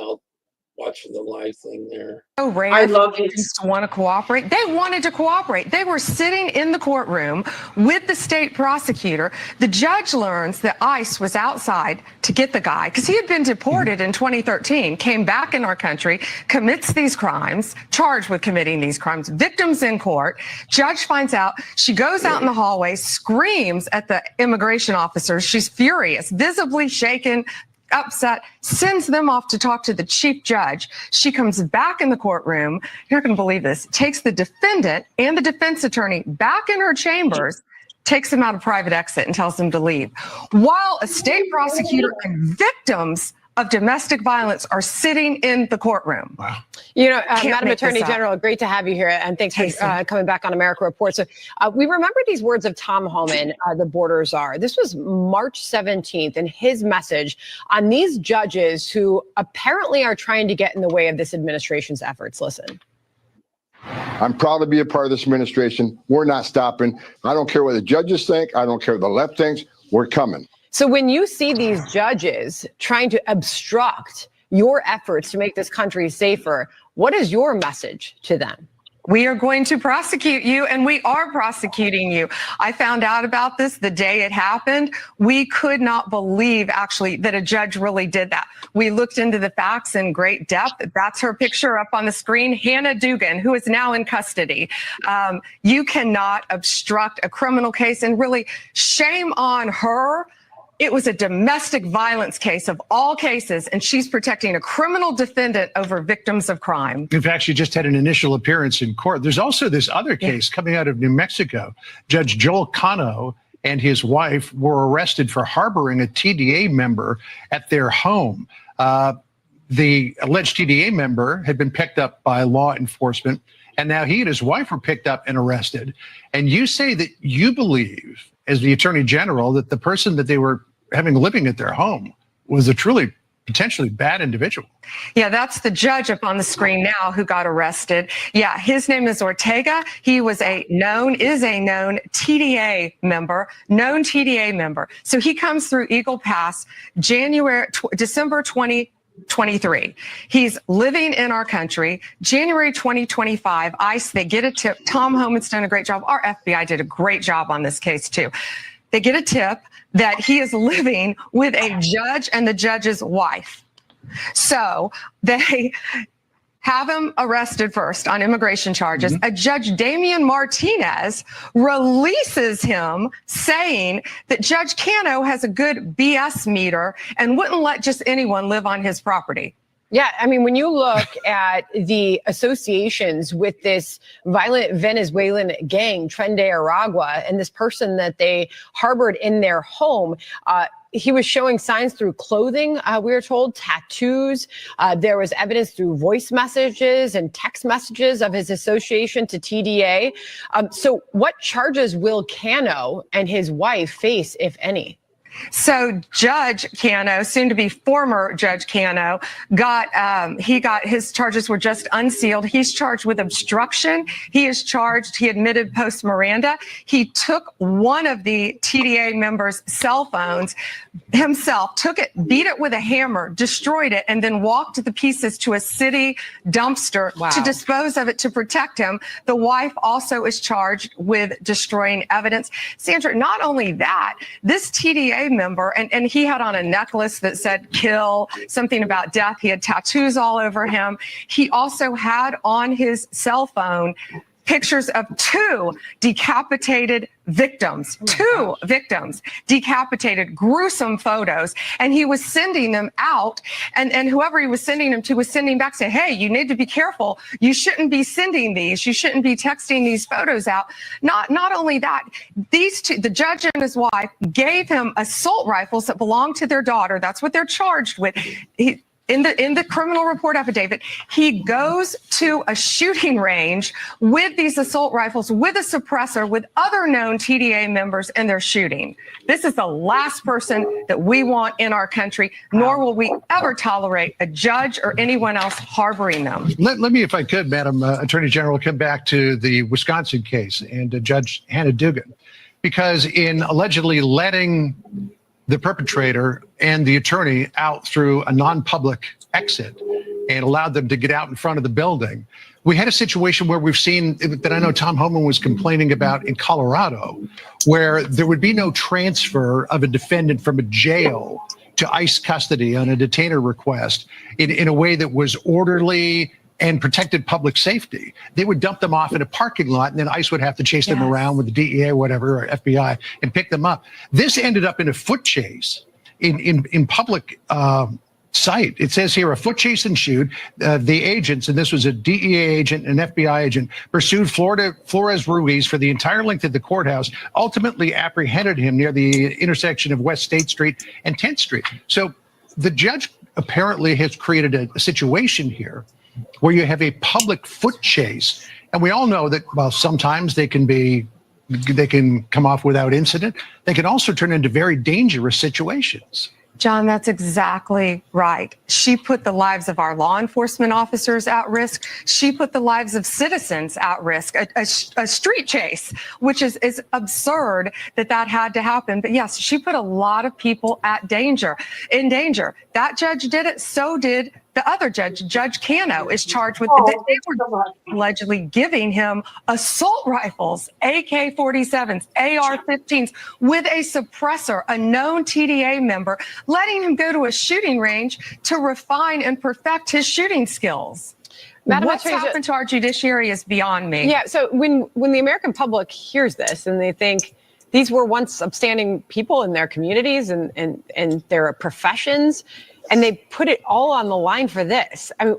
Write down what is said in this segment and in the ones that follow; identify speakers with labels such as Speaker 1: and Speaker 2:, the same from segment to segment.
Speaker 1: I'll watch the live thing there.
Speaker 2: So rare.
Speaker 3: I love it.
Speaker 2: To want to cooperate. They wanted to cooperate. They were sitting in the courtroom with the state prosecutor. The judge learns that ICE was outside to get the guy because he had been deported in 2013, came back in our country, commits these crimes, charged with committing these crimes, victims in court. Judge finds out. She goes out in the hallway, screams at the immigration officers. She's furious, visibly shaken, upset, sends them off to talk to the chief judge. She comes back in the courtroom. You're not going to believe this. Takes the defendant and the defense attorney back in her chambers, takes them out of private exit and tells them to leave. While a state prosecutor and victims of domestic violence are sitting in the courtroom.
Speaker 4: Wow.
Speaker 3: You know, Madam Attorney General, great to have you here, and thanks for coming back on America Report. So we remember these words of Tom Homan, the borders are. This was March 17th, and his message on these judges who apparently are trying to get in the way of this administration's efforts. Listen.
Speaker 5: I'm proud to be a part of this administration. We're not stopping. I don't care what the judges think. I don't care what the left thinks. We're coming.
Speaker 3: So when you see these judges trying to obstruct your efforts to make this country safer, what is your message to them?
Speaker 2: We are going to prosecute you, and we are prosecuting you. I found out about this the day it happened. We could not believe, actually, that a judge really did that. We looked into the facts in great depth. That's her picture up on the screen, Hannah Dugan, who is now in custody. You cannot obstruct a criminal case, and really, shame on her. It was a domestic violence case of all cases, and she's protecting a criminal defendant over victims of crime.
Speaker 4: In fact, she just had an initial appearance in court. There's also this other case coming out of New Mexico. Judge Joel Cano and his wife were arrested for harboring a TDA member at their home. The alleged TDA member had been picked up by law enforcement, and now he and his wife were picked up and arrested. And you say that you believe, as the Attorney General, that the person that they were having living at their home was a truly potentially bad individual.
Speaker 2: Yeah, that's the judge up on the screen now who got arrested. Yeah, his name is Ortega. He was is a known TDA member, So he comes through Eagle Pass, December 2023. He's living in our country. January 2025, ICE, they get a tip. Tom Homan's done a great job. Our FBI did a great job on this case too. They get a tip that he is living with a judge and the judge's wife. So they have him arrested first on immigration charges. A Judge Damian Martinez releases him saying that Judge Cano has a good BS meter and wouldn't let just anyone live on his property.
Speaker 3: Yeah, I mean, when you look at the associations with this violent Venezuelan gang, Tren de Aragua, and this person that they harbored in their home, he was showing signs through clothing, we were told, tattoos. There was evidence through voice messages and text messages of his association to TDA. So what charges will Cano and his wife face, if any?
Speaker 2: So Judge Cano, soon to be former Judge Cano, got his charges were just unsealed. He's charged with obstruction. He admitted post Miranda. He took one of the TDA members' cell phones himself, took it, beat it with a hammer, destroyed it, and then walked the pieces to a city dumpster to dispose of it to protect him. The wife also is charged with destroying evidence. Sandra, not only that, this TDA member, and he had on a necklace that said kill, something about death. He had tattoos all over him. He also had on his cell phone pictures of two decapitated victims, decapitated, gruesome photos. And he was sending them out, and whoever he was sending them to was sending back saying, hey, you need to be careful. You shouldn't be sending these. You shouldn't be texting these photos out. Not only that, these two, the judge and his wife, gave him assault rifles that belonged to their daughter. That's what they're charged with. In the criminal report affidavit, he goes to a shooting range with these assault rifles, with a suppressor, with other known TDA members, and they're shooting. This is the last person that we want in our country, nor will we ever tolerate a judge or anyone else harboring them.
Speaker 4: Let me, if I could, Madam Attorney General, come back to the Wisconsin case and Judge Hannah Dugan, because in allegedly letting the perpetrator and the attorney out through a non-public exit and allowed them to get out in front of the building. We had a situation where we've seen that I know Tom Homan was complaining about in Colorado, where there would be no transfer of a defendant from a jail to ICE custody on a detainer request in a way that was orderly and protected public safety. They would dump them off in a parking lot, and then ICE would have to chase them around with the DEA or whatever, or FBI, and pick them up. This ended up in a foot chase in public sight. It says here, a foot chase ensued. The agents, and this was a DEA agent and an FBI agent, pursued Flores Ruiz for the entire length of the courthouse, ultimately apprehended him near the intersection of West State Street and 10th Street. So the judge apparently has created a situation here where you have a public foot chase. And we all know that, well, sometimes they can come off without incident. They can also turn into very dangerous situations.
Speaker 2: John, that's exactly right. She put the lives of our law enforcement officers at risk. She put the lives of citizens at risk. A street chase, which is absurd that had to happen. But yes, she put a lot of people in danger. That judge did it. So did the other judge, Judge Cano, is charged with they were allegedly giving him assault rifles, AK-47s, AR-15s with a suppressor, a known TDA member, letting him go to a shooting range to refine and perfect his shooting skills.
Speaker 3: Madam
Speaker 2: What's happened to our judiciary is beyond me.
Speaker 3: Yeah, so when the American public hears this and they think these were once upstanding people in their communities and their professions, and they put it all on the line for this. I mean,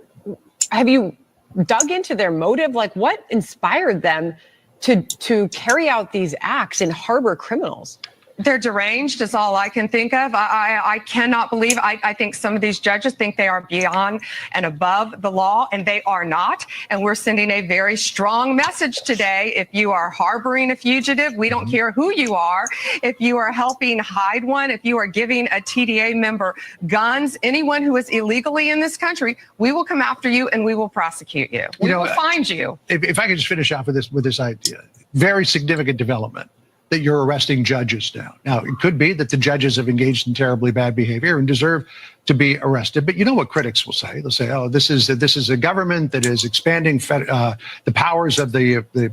Speaker 3: have you dug into their motive? Like, what inspired them to carry out these acts and harbor criminals?
Speaker 2: They're deranged is all I can think of. I cannot believe, I think some of these judges think they are beyond and above the law, and they are not. And we're sending a very strong message today. If you are harboring a fugitive, we don't care who you are. If you are helping hide one, if you are giving a TDA member guns, anyone who is illegally in this country, we will come after you and we will prosecute you. We will find you.
Speaker 4: If I could just finish off with this idea, very significant development that you're arresting judges now. Now, it could be that the judges have engaged in terribly bad behavior and deserve to be arrested. But you know what critics will say? They'll say, "Oh, this is a government that is expanding the powers of the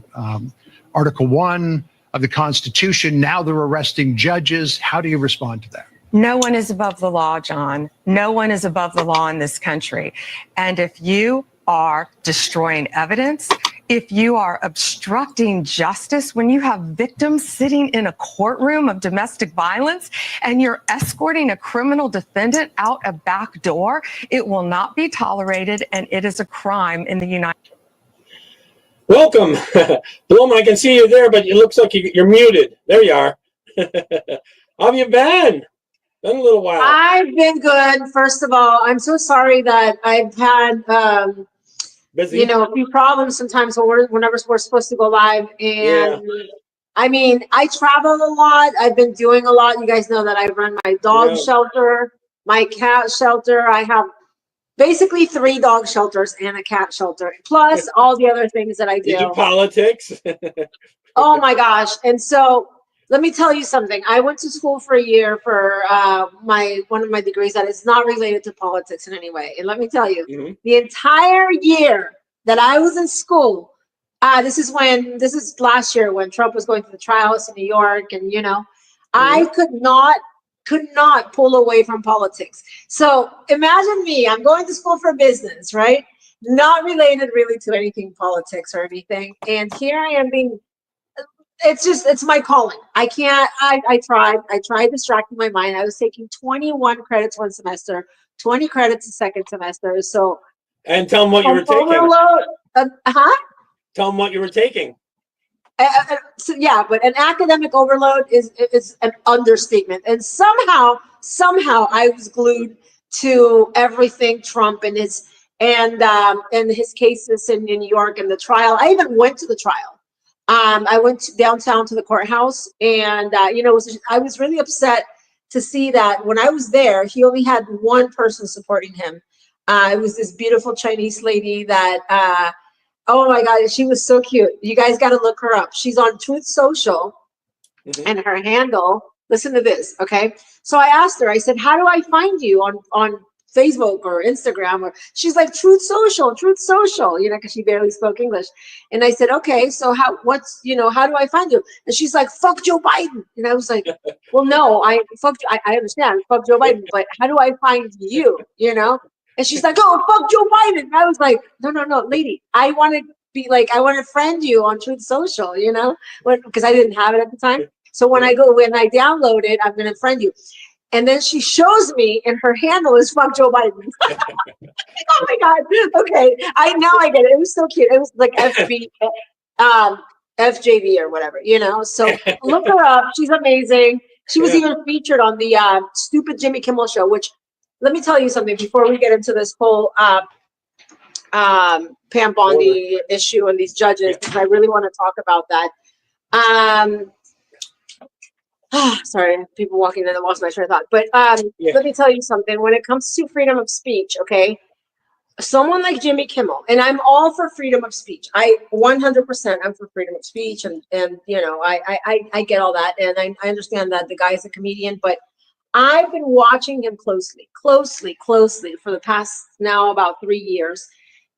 Speaker 4: Article 1 of the Constitution. Now they're arresting judges." How do you respond to that?
Speaker 2: No one is above the law, John. No one is above the law in this country. And if you are destroying evidence, if you are obstructing justice, when you have victims sitting in a courtroom of domestic violence and you're escorting a criminal defendant out a back door, it will not be tolerated, and it is a crime in the United States.
Speaker 1: Welcome. Paloma, I can see you there, but it looks like you're muted. There you are. How have you been? Been a little while.
Speaker 6: I've been good. First of all, I'm so sorry that I've had
Speaker 1: Busy?
Speaker 6: a few problems sometimes whenever we're supposed to go live. And I mean, I travel a lot. I've been doing a lot. You guys know that I run my dog shelter, my cat shelter. I have basically 3 dog shelters and a cat shelter, plus all the other things that I do.
Speaker 1: You do politics?
Speaker 6: Oh my gosh. And so let me tell you something. I went to school for a year for one of my degrees that is not related to politics in any way. And let me tell you, the entire year that I was in school, this is last year when Trump was going through the trials in New York, and I could not pull away from politics. So imagine me, I'm going to school for business, right? Not related really to anything politics or anything. And here I am it's my calling. I can't, I tried distracting my mind. I was taking 21 credits one semester, 20 credits the second semester. So.
Speaker 1: And tell them what you were taking. Tell them what you were taking.
Speaker 6: So yeah, but an academic overload is an understatement. And somehow I was glued to everything Trump and his cases in New York and the trial. I even went to the trial. I went downtown to the courthouse, and I was really upset to see that when I was there, he only had one person supporting him. It was this beautiful Chinese lady that, oh my God, she was so cute. You guys got to look her up. She's on Truth Social, and her handle. Listen to this, okay? So I asked her. I said, "How do I find you on Facebook or Instagram, or she's like, Truth Social, you know, because she barely spoke English. And I said, okay, so how do I find you? And she's like, fuck Joe Biden. And I was like, well, no, I understand, fuck Joe Biden, but how do I find you, you know? And she's like, oh, fuck Joe Biden. And I was like, no, lady, I want to friend you on Truth Social, you know, because I didn't have it at the time. So when I download it, I'm going to friend you. And then she shows me, and her handle is fuck Joe Biden. Oh my God. Okay. Now I get it. It was so cute. It was like FJV or whatever, you know? So look her up. She's amazing. She was even featured on the stupid Jimmy Kimmel show, which, let me tell you something before we get into this whole Pam Bondi issue and these judges, because I really want to talk about that. Sorry, people walking in, I lost my train of thought. But let me tell you something. When it comes to freedom of speech, okay, someone like Jimmy Kimmel, and I'm all for freedom of speech. I 100% I'm for freedom of speech, and you know, I get all that, and I understand that the guy is a comedian, but I've been watching him closely for the past now about 3 years.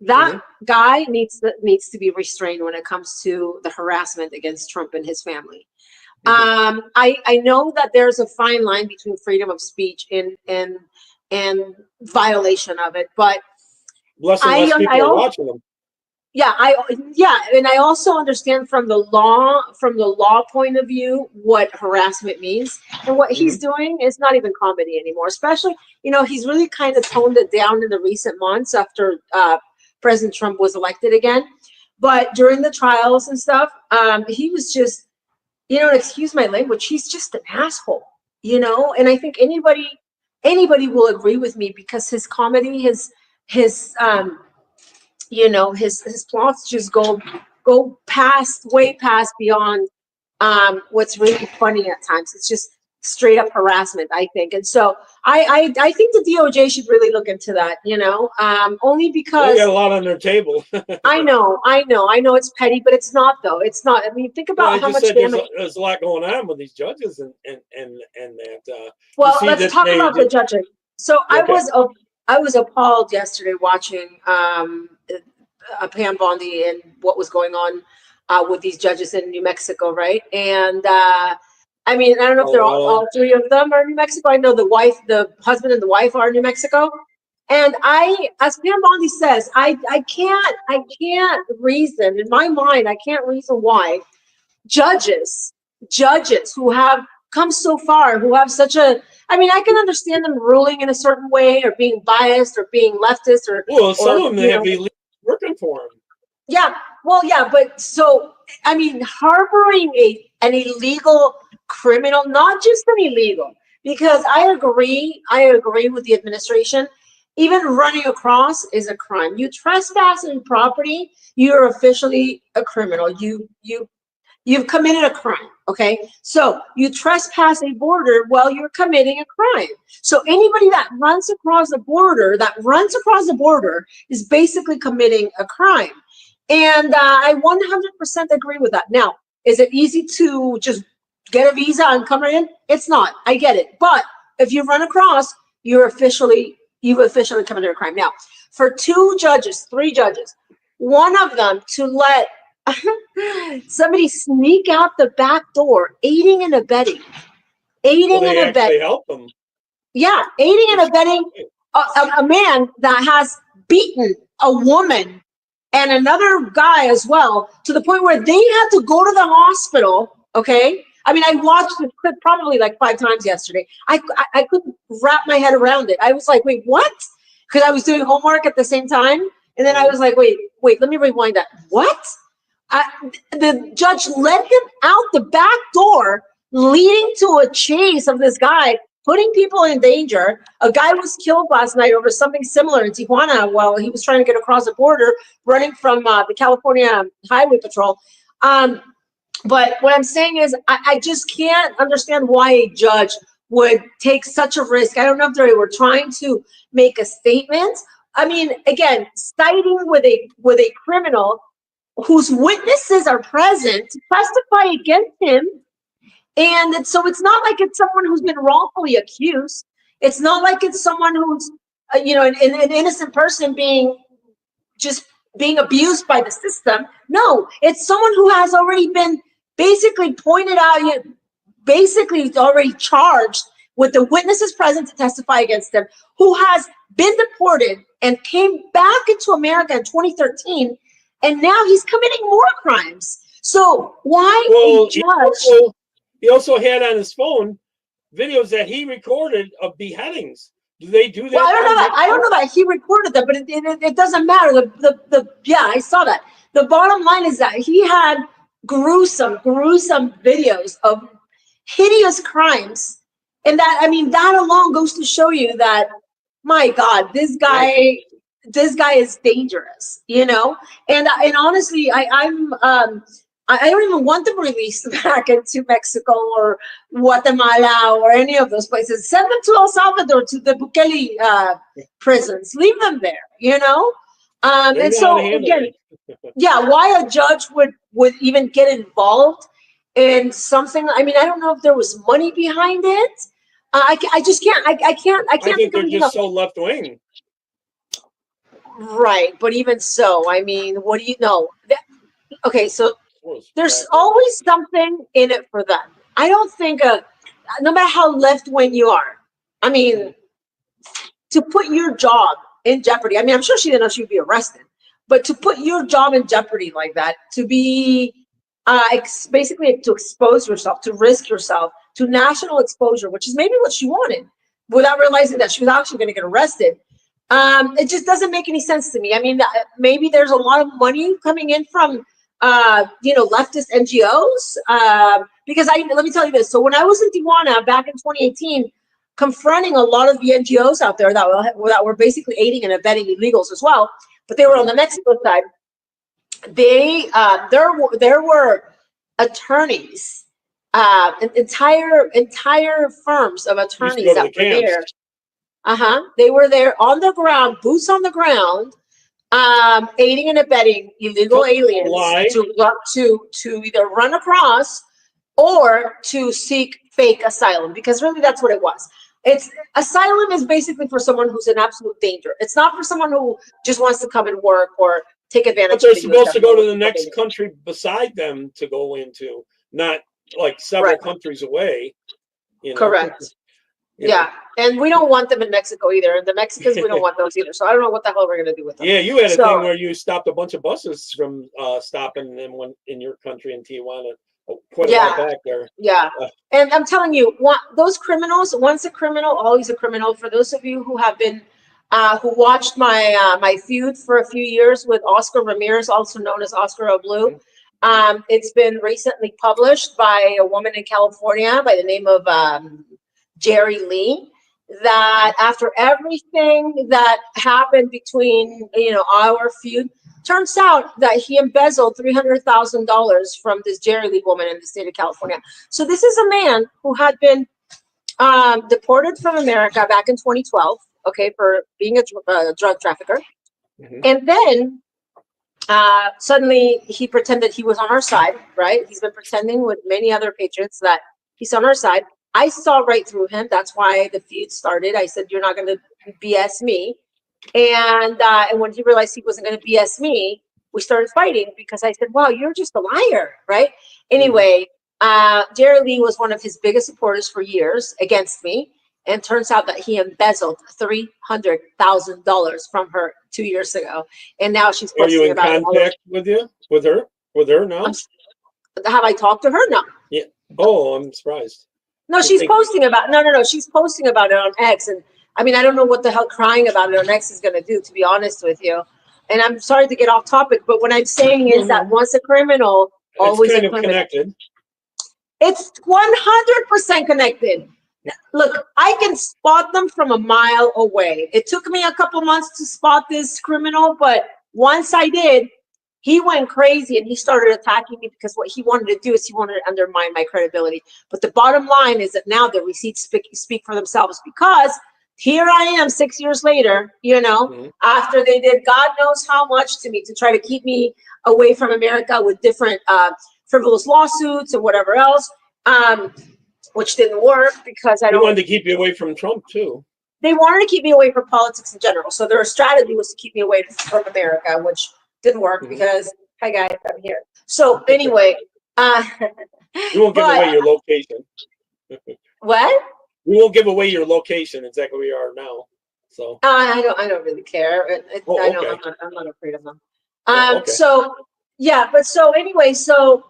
Speaker 6: That guy needs to be restrained when it comes to the harassment against Trump and his family. I know that there's a fine line between freedom of speech and violation of it, but
Speaker 1: less and less people are watching them.
Speaker 6: And I also understand from the law point of view what harassment means, and what he's doing is not even comedy anymore. Especially, you know, he's really kind of toned it down in the recent months after President Trump was elected again. But during the trials and stuff, he was just, you know, excuse my language, he's just an asshole, you know? And I think anybody will agree with me, because his comedy, his you know, his plots just go way past beyond what's really funny at times. It's just straight up harassment, I think. And so I think the DOJ should really look into that, you know, only because
Speaker 1: they got a lot on their table.
Speaker 6: I know it's petty, but it's not, though. It's not. I mean, think about how much damage.
Speaker 1: There's a lot going on with these judges and that.
Speaker 6: Well, let's talk about the judging. So okay. I was appalled yesterday watching Pam Bondi and what was going on with these judges in New Mexico, right? And I mean, I don't know if they're all three of them are in New Mexico. I know the husband and the wife are in New Mexico. And as Pam Bondi says, I can't reason in my mind. I can't reason why judges who have come so far, who have such a, I mean, I can understand them ruling in a certain way or being biased or being leftist or.
Speaker 1: Well, some of them have illegals working for them.
Speaker 6: Yeah, well, yeah, but so, I mean, harboring an illegal criminal, not just an illegal, because I agree with the administration. Even running across is a crime. You trespass in property, you're officially a criminal. You've committed a crime, okay? So you trespass a border while you're committing a crime. So anybody that runs across the border is basically committing a crime. And I 100% agree with that. Now, is it easy to just get a visa and come in? It's not. I get it. But if you run across, you've officially committed a crime. Now, for three judges, one of them to let somebody sneak out the back door, aiding and abetting.
Speaker 1: Help them.
Speaker 6: Yeah, aiding and abetting a man that has beaten a woman and another guy as well, to the point where they had to go to the hospital, okay? I mean, I watched the clip probably like 5 times yesterday. I couldn't wrap my head around it. I was like, wait, what? Because I was doing homework at the same time. And then I was like, wait, let me rewind that. What? The judge led them out the back door, leading to a chase of this guy, putting people in danger. A guy was killed last night over something similar in Tijuana while he was trying to get across the border, running from the California Highway Patrol. But what I'm saying is, I just can't understand why a judge would take such a risk. I don't know if they were trying to make a statement. I mean, again, siding with a criminal whose witnesses are present to testify against him. And so it's not like it's someone who's been wrongfully accused. It's not like it's someone who's an innocent person being abused by the system. No, it's someone who has already been basically pointed out, basically already charged with the witnesses present to testify against him, who has been deported and came back into America in 2013, and now he's committing more crimes. So why a judge?
Speaker 1: He also had on his phone videos that he recorded of beheadings. Do they do that?
Speaker 6: Well, I don't know that he recorded that, but it doesn't matter. Yeah, I saw that. The bottom line is that he had gruesome videos of hideous crimes, and that alone goes to show you that, my God, this guy is dangerous, And honestly, I don't even want them released back into Mexico or Guatemala or any of those places. Send them to El Salvador, to the Bukele prisons. Leave them there, And so again, why a judge would even get involved in something? I don't know if there was money behind it. I just can't. I can't.
Speaker 1: I think they're just so left wing.
Speaker 6: Right, but even so, what do you know? Okay, so there's always something in it for them. I don't think no matter how left wing you are, to put your job in jeopardy. I'm sure she didn't know she would be arrested, but to put your job in jeopardy like that, to be basically to expose yourself, to risk yourself to national exposure, which is maybe what she wanted, without realizing that she was actually going to get arrested. It just doesn't make any sense to me. Maybe there's a lot of money coming in from leftist NGOs, because let me tell you this. So when I was in Tijuana back in 2018, confronting a lot of the NGOs out there that were basically aiding and abetting illegals as well, but they were on the Mexico side. There were attorneys, entire firms of attorneys that were there. They were there on the ground, boots on the ground, aiding and abetting illegal aliens to either run across or to seek fake asylum, because really that's what it was. Asylum is basically for someone who's in absolute danger. It's not for someone who just wants to come and work or take advantage.
Speaker 1: But they're supposed to go to the next country beside them to go into, not like several countries away.
Speaker 6: Correct. Yeah, and we don't want them in Mexico either. And the Mexicans, we don't want those either. So I don't know what the hell we're going to do with them.
Speaker 1: Yeah, you had a thing where you stopped a bunch of buses from stopping them in your country in Tijuana. Quite a while back there. Yeah,
Speaker 6: and I'm telling you, those criminals, once a criminal, always a criminal. For those of you who have been, who watched my feud for a few years with Oscar Ramirez, also known as Oscar O. Blue, it's been recently published by a woman in California by the name of Jerry Lee, that after everything that happened between our feud, turns out that he embezzled $300,000 from this Jerry Lee woman in the state of California. So this is a man who had been deported from America back in 2012, for being a drug trafficker. Mm-hmm. And then suddenly he pretended he was on our side, right? He's been pretending with many other patriots that he's on our side. I saw right through him. That's why the feud started. I said, you're not going to BS me. And when he realized he wasn't going to BS me, we started fighting, because I said, wow, you're just a liar, right? Anyway, Jerry Lee was one of his biggest supporters for years against me. And turns out that he embezzled $300,000 from her 2 years ago. And now she's posting about it.
Speaker 1: Are you in contact with her now?
Speaker 6: Have I talked to her? No.
Speaker 1: Yeah. Oh, I'm surprised.
Speaker 6: No, she's posting about she's posting about it on X. And I don't know what the hell crying about it on X is going to do, to be honest with you. And I'm sorry to get off topic, but what I'm saying is that once a criminal, always a criminal. Connected. It's 100% connected. Look, I can spot them from a mile away. It took me a couple months to spot this criminal, but once I did, he went crazy and he started attacking me, because what he wanted to do is he wanted to undermine my credibility. But the bottom line is that now the receipts speak for themselves, because here I am 6 years later, after they did God knows how much to me to try to keep me away from America with different frivolous lawsuits and whatever else, which didn't work, because I don't.
Speaker 1: They wanted to keep you away from Trump too.
Speaker 6: they wanted to keep me away from politics in general. So their strategy was to keep me away from America, which didn't work because, hi guys, I'm here. So anyway,
Speaker 1: you won't give away your location.
Speaker 6: What?
Speaker 1: We won't give away your location exactly where you are now. So
Speaker 6: I don't really care.
Speaker 1: okay.
Speaker 6: I'm not afraid of them.
Speaker 1: Okay.
Speaker 6: So yeah, but so anyway, so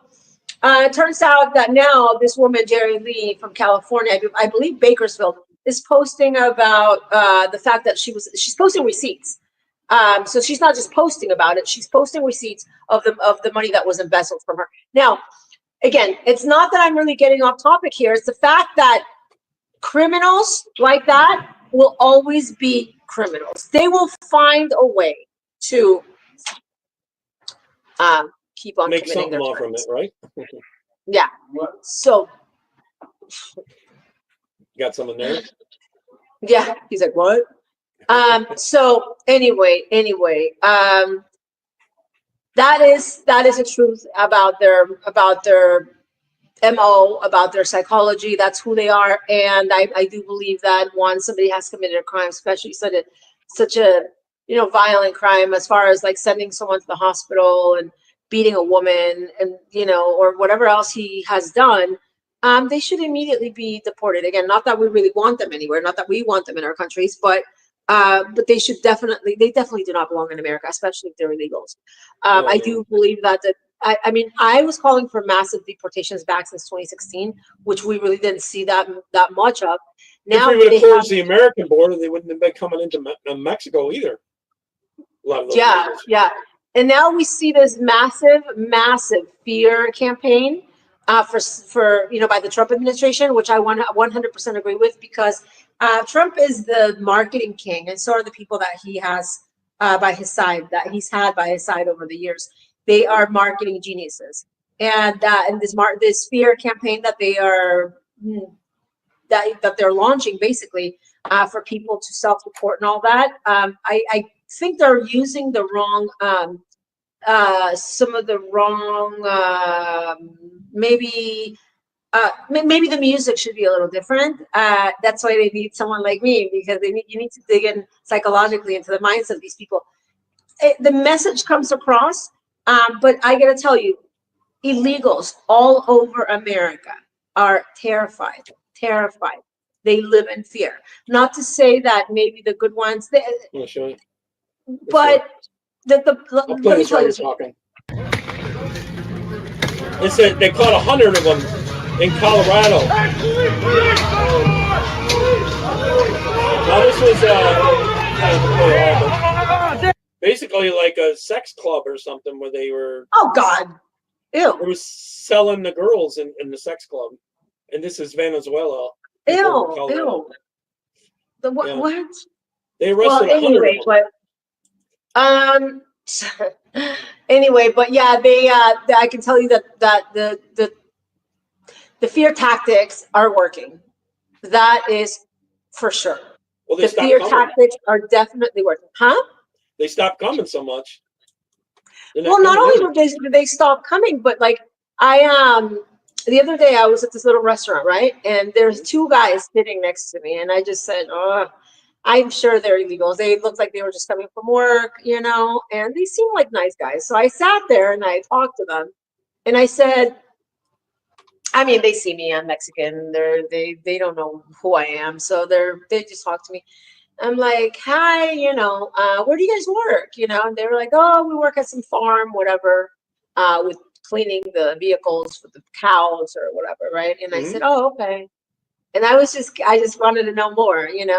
Speaker 6: it turns out that now this woman, Jerry Lee from California, I believe Bakersfield, is posting about the fact that she's posting receipts. So she's not just posting about it; she's posting receipts of the money that was embezzled from her. Now, again, it's not that I'm really getting off topic here. It's the fact that criminals like that will always be criminals. They will find a way to keep on
Speaker 1: make
Speaker 6: committing
Speaker 1: something
Speaker 6: their
Speaker 1: off from it,
Speaker 6: crimes.
Speaker 1: right?
Speaker 6: Yeah. So
Speaker 1: Got someone there?
Speaker 6: yeah, he's like, what? So anyway, that is the truth about their MO, about their psychology. That's who they are. And I do believe that once somebody has committed a crime, especially such a violent crime, as far as like sending someone to the hospital and beating a woman and or whatever else he has done, they should immediately be deported. Again, not that we really want them anywhere, not that we want them in our countries, but they definitely do not belong in America, especially if they're illegals. I do believe that I mean, I was calling for massive deportations back since 2016, which we really didn't see that much of. Now,
Speaker 1: if we would have closed the American border, they wouldn't have been coming into Mexico either. A lot of those illegals.
Speaker 6: Yeah. And now we see this massive fear campaign for by the Trump administration, which I 100% agree with, because Trump is the marketing king, and so are the people that he has by his side, that he's had by his side over the years. They are marketing geniuses, and this fear campaign that they are that they're launching, basically for people to self-report and all that. I think they're using the wrong some of the wrong maybe the music should be a little different. That's why they need someone like me, because you need to dig in psychologically into the minds of these people. The message comes across, but I gotta tell you, illegals all over America are terrified. They live in fear. Not to say that maybe the good ones, but let me tell you
Speaker 1: something. They said they caught 100 of them in Colorado. Now this was basically like a sex club or something where they were.
Speaker 6: Oh God! Ew!
Speaker 1: They were selling the girls in the sex club, and this is Venezuela.
Speaker 6: Ew! What?
Speaker 1: They arrested 100 of them.
Speaker 6: Anyway, but yeah, I can tell you that the fear tactics are working. That is for sure.
Speaker 1: Well,
Speaker 6: the fear tactics are definitely working. Huh?
Speaker 1: They stopped coming so much.
Speaker 6: Well, not only did they stop coming, but like the other day I was at this little restaurant, right? And there's two guys sitting next to me, and I just said, "Oh, I'm sure they're illegals. They looked like they were just coming from work, and they seem like nice guys." So I sat there and I talked to them, and I said, I mean, they see me, I'm Mexican. They don't know who I am, so they just talk to me. I'm like, "Hi, where do you guys work?" And they were like, "Oh, we work at some farm, whatever, with cleaning the vehicles for the cows or whatever, right?" And I said, "Oh, okay." And I just wanted to know more, and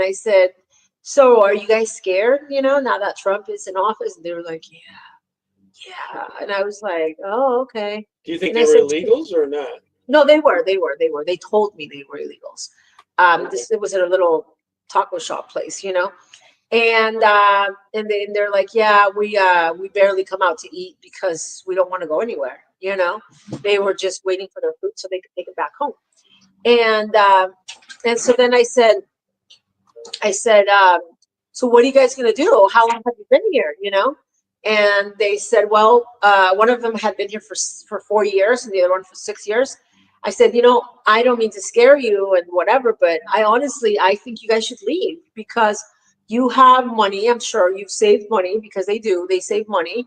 Speaker 6: I said, "So are you guys scared, now that Trump is in office?" And they were like, yeah. And I was like, "Oh, okay."
Speaker 1: Do you think they were illegals or not?
Speaker 6: No, they were. They told me they were illegals. It was at a little taco shop place, and they're like, "Yeah, we barely come out to eat because we don't want to go anywhere." They were just waiting for their food so they could take it back home. And so then I said, "So what are you guys gonna do? How long have you been here?" And they said, "Well, one of them had been here for 4 years and the other one for 6 years." I said, you know, I don't mean to scare you and whatever, but I think you guys should leave because you have money. I'm sure you've saved money because they do. They save money.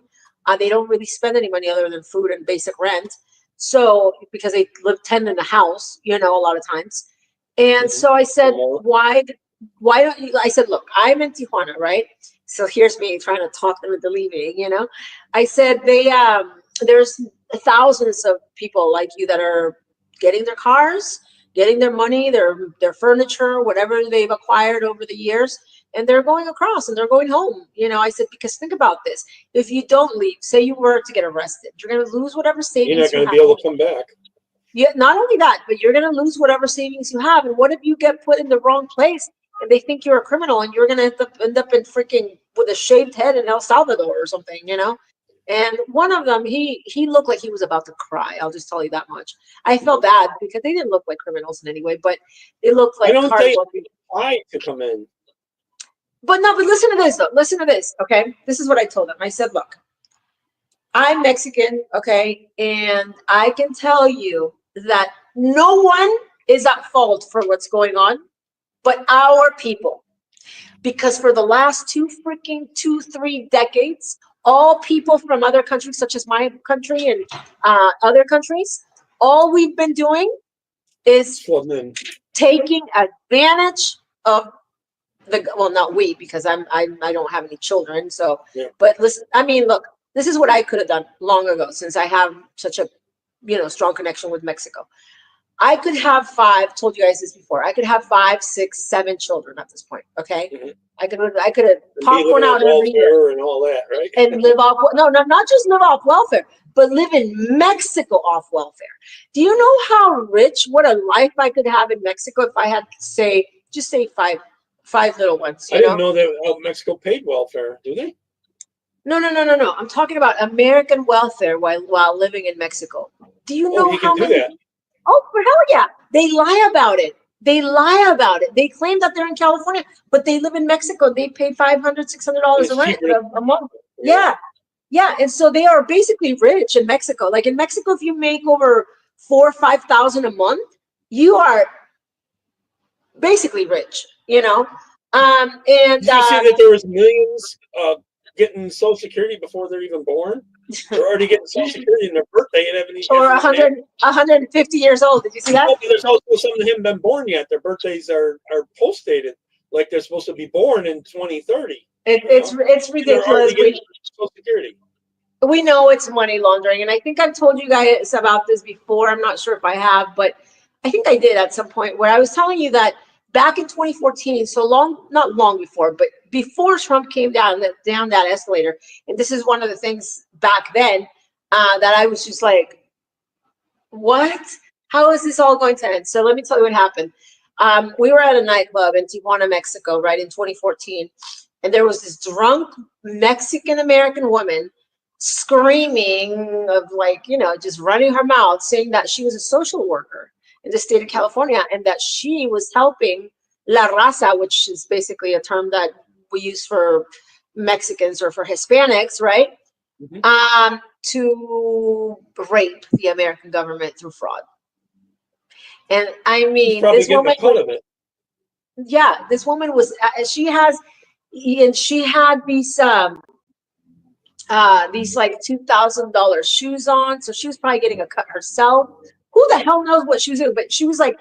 Speaker 6: They don't really spend any money other than food and basic rent. So because they live 10 in the house, you know, a lot of times. And so I said, why don't you? I said, look, I'm in Tijuana, right? So here's me trying to talk them into leaving, you know. I said, there's thousands of people like you that are getting their cars, getting their money, their furniture, whatever they've acquired over the years, and they're going across and they're going home. You know, I said, because think about this. If you don't leave, say you were to get arrested, you're going to lose whatever savings
Speaker 1: you're not going to
Speaker 6: you
Speaker 1: be able to come back.
Speaker 6: Yeah, not only that, but you're going to lose whatever savings you have. And what if you get put in the wrong place and they think you're a criminal and you're going to end up in freaking with a shaved head in El Salvador or something, you know? And one of them, he looked like he was about to cry. I'll just tell you that much. I felt bad because they didn't look like criminals in any way, but they looked like
Speaker 1: I don't
Speaker 6: cars.
Speaker 1: think I to come in.
Speaker 6: But no, but listen to this though. Listen to this, okay? This is what I told them. I said, look, I'm Mexican, okay? And I can tell you that no one is at fault for what's going on, but our people. Because for the last 3 decades, all people from other countries, such as my country and other countries, all we've been doing is taking advantage of not we, because I don't have any children. So, yeah. But listen, I mean, look, this is what I could have done long ago, since I have such a, strong connection with Mexico. I could have told you guys this before. I could have 5, 6, 7 children at this point. Okay. Mm-hmm. I could have popped one out every year
Speaker 1: and all that, right?
Speaker 6: And live off, not just live off welfare, but live in Mexico off welfare. Do you know how rich, what a life I could have in Mexico if I had, just say five little ones?
Speaker 1: I didn't know that Mexico paid welfare. Do they?
Speaker 6: No. I'm talking about American welfare while living in Mexico. Do you know how many? That. Oh, for hell yeah. They lie about it. They claim that they're in California, but they live in Mexico. They pay $500, $600 a rent a month. Yeah. And so they are basically rich in Mexico. Like in Mexico, if you make over $4,000 or $5,000 a month, you are basically rich, And
Speaker 1: did you see that there was millions getting Social Security before they're even born? They're already getting Social Security in their birthday and haven't even.
Speaker 6: Or 150 years old. Did you see that?
Speaker 1: There's also some that haven't been born yet. Their birthdays are post-dated, like they're supposed to be born in 2030.
Speaker 6: It's ridiculous.
Speaker 1: Social Security.
Speaker 6: We know it's money laundering, and I think I've told you guys about this before. I'm not sure if I have, but I think I did at some point, where I was telling you that back in 2014, not long before, but before Trump came down that escalator, and this is one of the things back then that I was just like, what? How is this all going to end? So let me tell you what happened. We were at a nightclub in Tijuana, Mexico, right, in 2014, and there was this drunk Mexican-American woman screaming of just running her mouth, saying that she was a social worker in the state of California, and that she was helping La Raza, which is basically a term that we use for Mexicans or for Hispanics, right? Mm-hmm. To rape the American government through fraud. And I mean, this woman, this woman was, she had these like $2,000 shoes on. So she was probably getting a cut herself. Who the hell knows what she was doing? But she was like,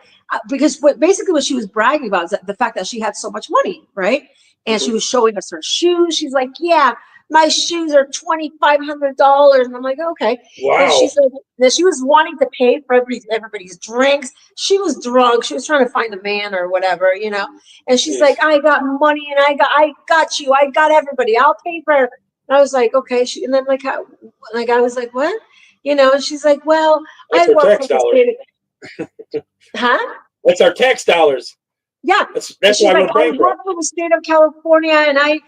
Speaker 6: because basically what she was bragging about is the fact that she had so much money, right? And she was showing us her shoes. She's like, yeah, my shoes are $2,500. And I'm like, okay.
Speaker 1: Wow.
Speaker 6: And she said that she was wanting to pay for everybody's drinks. She was drunk. She was trying to find a man or whatever, And she's like, I got money and I got you. I got everybody. I'll pay for her. And I was like, okay. And then I was like, what? And she's like, well,
Speaker 1: that's
Speaker 6: I work for the state of, huh?
Speaker 1: That's our tax dollars.
Speaker 6: Yeah.
Speaker 1: That's why
Speaker 6: we're bankrupt. I work for the state of California, and I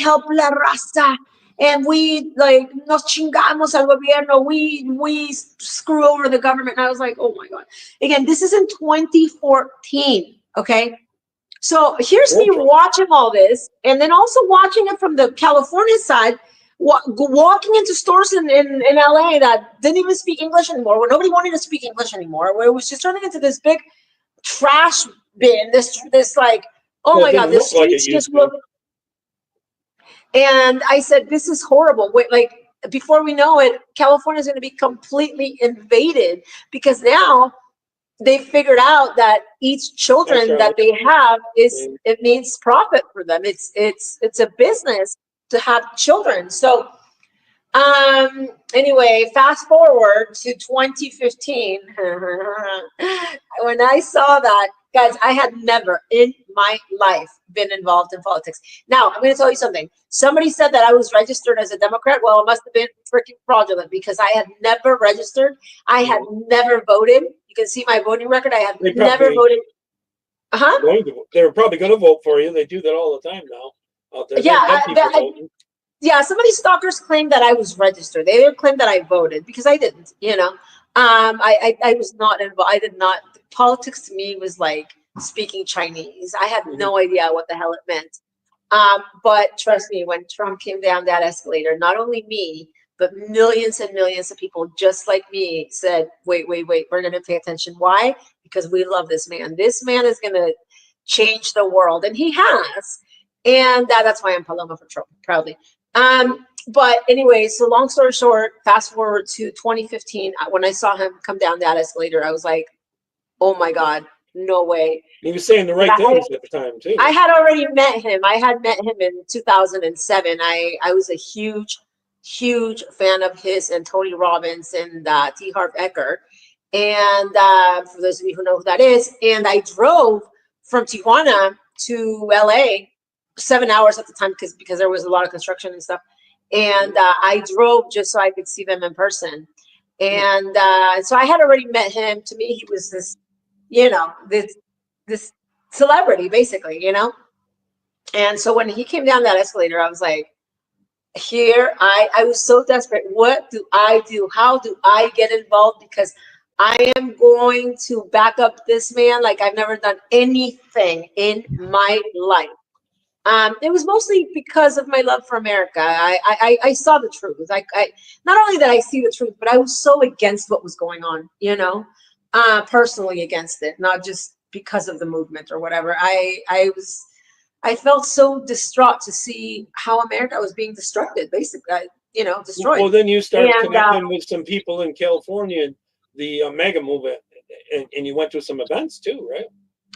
Speaker 6: help La Raza, and we nos chingamos al gobierno. We screw over the government. And I was like, oh my God. Again, this is in 2014. Okay. So here's me watching all this, and then also watching it from the California side, walking into stores in LA that didn't even speak English anymore, where nobody wanted to speak English anymore, where it was just turning into this big trash bin, this like, oh
Speaker 1: Well,
Speaker 6: my
Speaker 1: it
Speaker 6: God,
Speaker 1: didn't
Speaker 6: the
Speaker 1: look like it
Speaker 6: streets
Speaker 1: used
Speaker 6: just
Speaker 1: to.
Speaker 6: look. And I said, this is horrible. Wait, like, before we know it, California is going to be completely invaded, because now they figured out that each children
Speaker 1: That's
Speaker 6: that
Speaker 1: right.
Speaker 6: they have
Speaker 1: Yeah.
Speaker 6: it means profit for them. It's a business to have children. So anyway, fast forward to 2015. When I saw that, guys, I had never in my life been involved in politics. Now, I'm going to tell you something. Somebody said that I was registered as a Democrat. Well, it must have been freaking fraudulent, because I had never registered. I had never voted. You can see my voting record. I had never voted.
Speaker 1: They were probably going to vote for you. They do that all the time now out there.
Speaker 6: Yeah,
Speaker 1: They have people voting.
Speaker 6: yeah, some of these stalkers claim that I was registered. They didn't claim that I voted, because I didn't, I was not involved. I did not. Politics to me was like speaking Chinese. I had no idea what the hell it meant. But trust me, when Trump came down that escalator, not only me, but millions and millions of people just like me said, wait, we're going to pay attention. Why? Because we love this man. This man is going to change the world. And he has. And that's why I'm Paloma for Trump, proudly. But anyway, so long story short, fast forward to 2015, when I saw him come down that escalator, I was like, oh my God, no way.
Speaker 1: He was saying the right things at the time too.
Speaker 6: I had already met him. I had met him in 2007. I was a huge fan of his and Tony Robbins and T. Harv Eker. And for those of you who know who that is, and I drove from Tijuana to LA 7 hours at the time, because there was a lot of construction and stuff. And I drove just so I could see them in person. And so I had already met him. To me, he was this, this celebrity, basically, And so when he came down that escalator, I was like, here, I was so desperate. What do I do? How do I get involved? Because I am going to back up this man like I've never done anything in my life. It was mostly because of my love for America. I saw the truth. I not only that I see the truth, but I was so against what was going on, personally against it, not just because of the movement or whatever. I felt so distraught to see how America was being destructed, basically, destroyed.
Speaker 1: Well, then you started connecting with some people in California, the MAGA movement, and you went to some events too, right?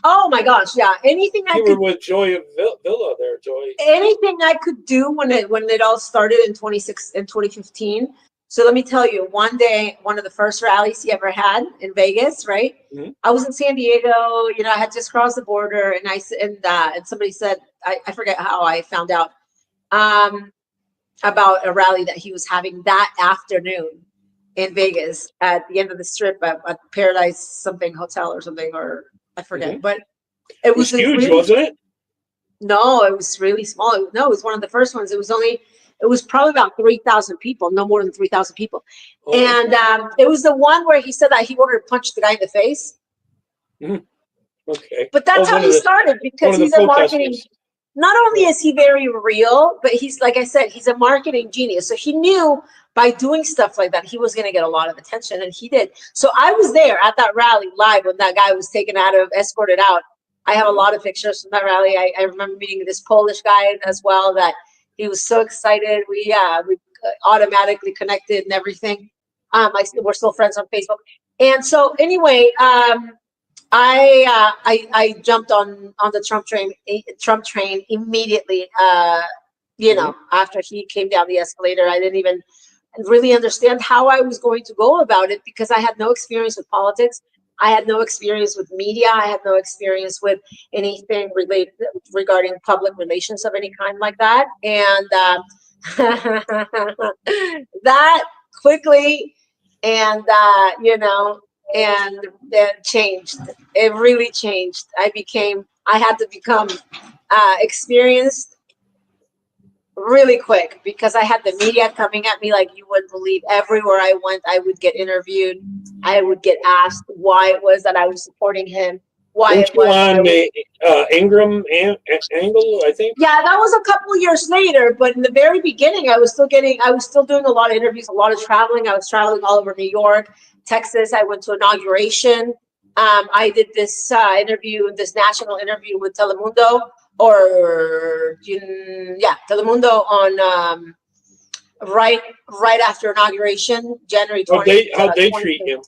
Speaker 6: Oh my gosh, yeah. Anything I
Speaker 1: you
Speaker 6: could
Speaker 1: were with Joy Villa there, Joy.
Speaker 6: Anything I could do when it all started in 2015. So let me tell you, one day, one of the first rallies he ever had in Vegas, right? I was in San Diego, I had just crossed the border, and somebody said, I forget how I found out about a rally that he was having that afternoon in Vegas at the end of the strip at Paradise something hotel or something, or I forget, but it was
Speaker 1: huge,
Speaker 6: really,
Speaker 1: wasn't it?
Speaker 6: No, it was really small. No, it was one of the first ones. It was probably about 3,000 people, no more than 3,000 people. Oh. And it was the one where he said that he wanted to punch the guy in the face.
Speaker 1: Okay.
Speaker 6: But that's how he started, because he's a marketing. Not only is he very real, but he's, like I said, he's a marketing genius. So he knew by doing stuff like that, he was going to get a lot of attention, and he did. So I was there at that rally live when that guy was escorted out. I have a lot of pictures from that rally. I remember meeting this Polish guy as well, that he was so excited. We automatically connected and everything. We're still friends on Facebook. And so anyway, I jumped on the Trump train immediately. After he came down the escalator, I didn't even really understand how I was going to go about it, because I had no experience with politics. I had no experience with media. I had no experience with anything regarding public relations of any kind like that. And that quickly, and that changed. It really changed. I had to become experienced really quick, because I had the media coming at me like you wouldn't believe. Everywhere I went, I would get interviewed. I would get asked why it was that I was supporting him. why
Speaker 1: Weren't
Speaker 6: it
Speaker 1: you
Speaker 6: was.
Speaker 1: on the Ingram angle, I think?
Speaker 6: Yeah, that was a couple of years later, but in the very beginning, I was still doing a lot of interviews, a lot of traveling. I was traveling all over New York, Texas. I went to inauguration. I did this this national interview with Telemundo, Telemundo on right after inauguration, January 20th.
Speaker 1: How'd they treat you?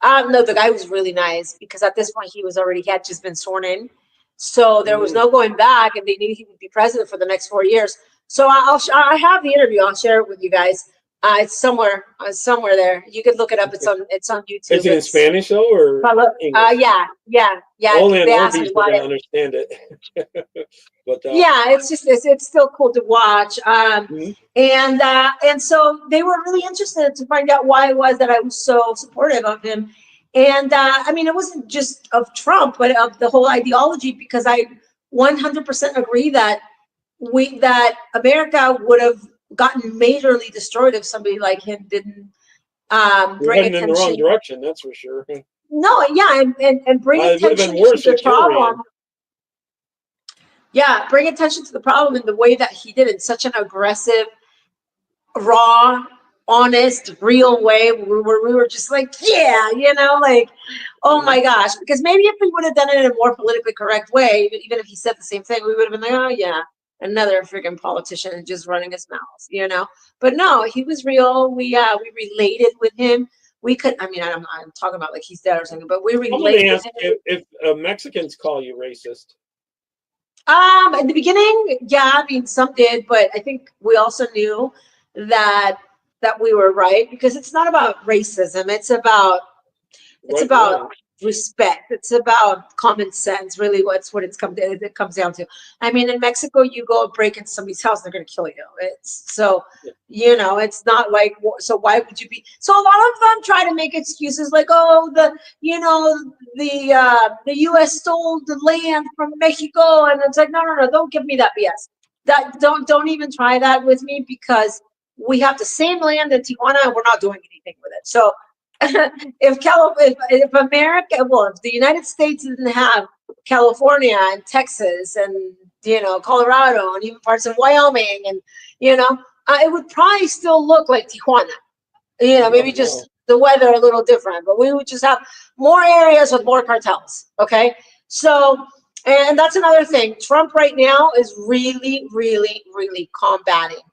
Speaker 6: No, the guy was really nice because at this point he had just been sworn in. So there was no going back, and they knew he would be president for the next 4 years. So I have the interview. I'll share it with you guys. It's somewhere there. You could look it up. It's on YouTube.
Speaker 1: Is it in Spanish though, or English?
Speaker 6: Yeah.
Speaker 1: Only
Speaker 6: They
Speaker 1: an
Speaker 6: asked me
Speaker 1: Orbeez
Speaker 6: why.
Speaker 1: would understand it. But
Speaker 6: Yeah, it's still cool to watch. And so they were really interested to find out why it was that I was so supportive of him. And I mean, it wasn't just of Trump, but of the whole ideology, because I 100% agree that America would have gotten majorly destroyed if somebody like him didn't
Speaker 1: You're
Speaker 6: bring
Speaker 1: heading in the wrong
Speaker 6: attention.
Speaker 1: direction, that's for sure.
Speaker 6: No, yeah, and bring
Speaker 1: It would have
Speaker 6: attention
Speaker 1: been worse
Speaker 6: to the
Speaker 1: with Kerry.
Speaker 6: problem. Yeah, bring attention to the problem in the way that he did, in such an aggressive, raw, honest, real way, where we were just like, yeah, oh my gosh. Because maybe if we would have done it in a more politically correct way, even if he said the same thing, we would have been like, oh yeah, another freaking politician and just running his mouth, But no, he was real. We related with him. We could, I mean, I'm talking about like he's dead or something, but we related with him.
Speaker 1: If Mexicans call you racist.
Speaker 6: In the beginning, yeah, I mean, some did, but I think we also knew that we were right, because it's not about racism. It's about respect. It's about common sense. Really, it comes down to. I mean, in Mexico, you go break into somebody's house, they're going to kill you. It's not like, so why would you be? So a lot of them try to make excuses like, oh, the U.S. stole the land from Mexico, and it's like, no, don't give me that BS. Don't even try that with me, because we have the same land in Tijuana and we're not doing anything with it. So if America, if the United States didn't have California and Texas and Colorado and even parts of Wyoming, and it would probably still look like Tijuana. Maybe just the weather a little different, but we would just have more areas with more cartels. Okay, so, and that's another thing. Trump right now is really, really, really combating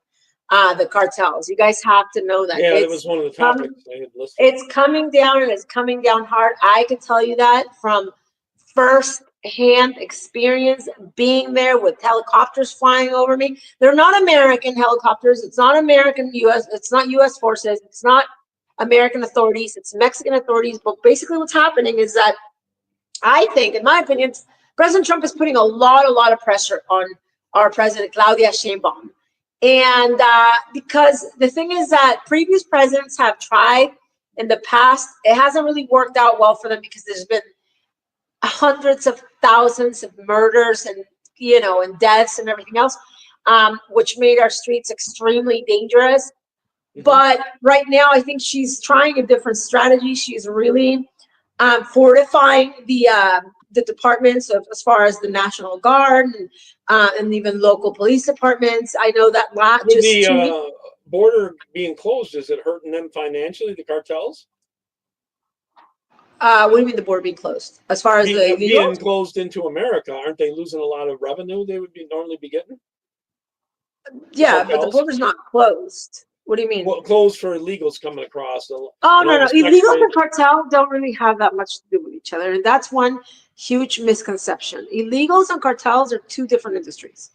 Speaker 6: the cartels. You guys have to know that.
Speaker 1: Yeah, that was one of the topics I had listed.
Speaker 6: It's coming down, and it's coming down hard. I can tell you that from first-hand experience, being there with helicopters flying over me. They're not American helicopters. It's not American U.S. It's not U.S. forces. It's not American authorities. It's Mexican authorities. But basically what's happening is that, I think, in my opinion, President Trump is putting a lot of pressure on our president, Claudia Sheinbaum. And because the thing is that previous presidents have tried in the past, it hasn't really worked out well for them, because there's been hundreds of thousands of murders and and deaths and everything else, which made our streets extremely dangerous. But right now, I think she's trying a different strategy. She's really fortifying the departments as far as the National Guard and even local police departments. I know that
Speaker 1: the border being closed, is it hurting them financially, the cartels?
Speaker 6: What do you mean the border being closed? As far as
Speaker 1: being closed into America, aren't they losing a lot of revenue they would normally be getting?
Speaker 6: Yeah, but the border's not closed. What do you mean?
Speaker 1: Well, closed for illegals coming across.
Speaker 6: No. Illegals and cartel don't really have that much to do with each other. And that's one huge misconception. Illegals and cartels are two different industries.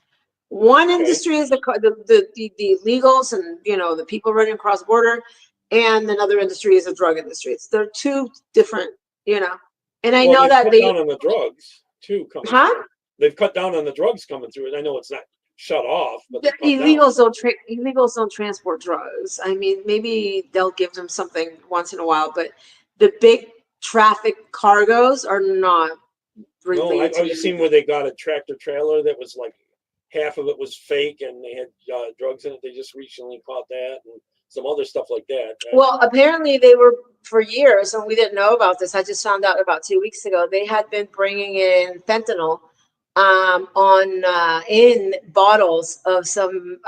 Speaker 6: One industry is the illegals and the people running across the border, and another industry is the drug industry. They're two different, And I know that
Speaker 1: they cut down on the drugs too. They've cut down on the drugs coming through, and I know it's not shut off, but
Speaker 6: illegals don't transport drugs. I mean, maybe they'll give them something once in a while, but the big traffic cargoes are not really.
Speaker 1: No, I've seen where they got a tractor trailer that was like half of it was fake, and they had drugs in it. They just recently caught that, and some other stuff like that.
Speaker 6: Well, apparently they were for years, and we didn't know about this. I just found out about 2 weeks ago. They had been bringing in fentanyl in bottles of some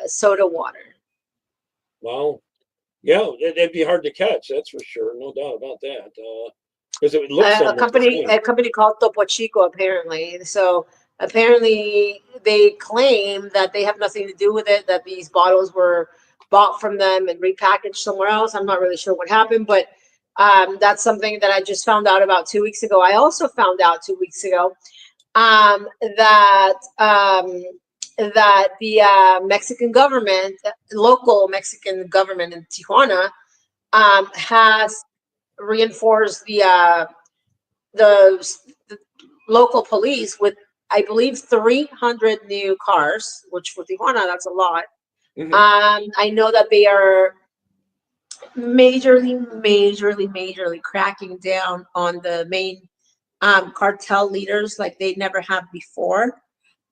Speaker 6: soda water.
Speaker 1: Wow. Yeah, it'd be hard to catch. That's for sure. No doubt about that. Because it would look
Speaker 6: A company called Topo Chico, apparently. So apparently they claim that they have nothing to do with it, that these bottles were bought from them and repackaged somewhere else. I'm not really sure what happened, but that's something that I just found out about 2 weeks ago. I also found out 2 weeks ago that the Mexican government, local Mexican government in Tijuana, has reinforced the local police with, I believe, 300 new cars, which for Tijuana, that's a lot. I know that they are majorly cracking down on the main cartel leaders like they never have before.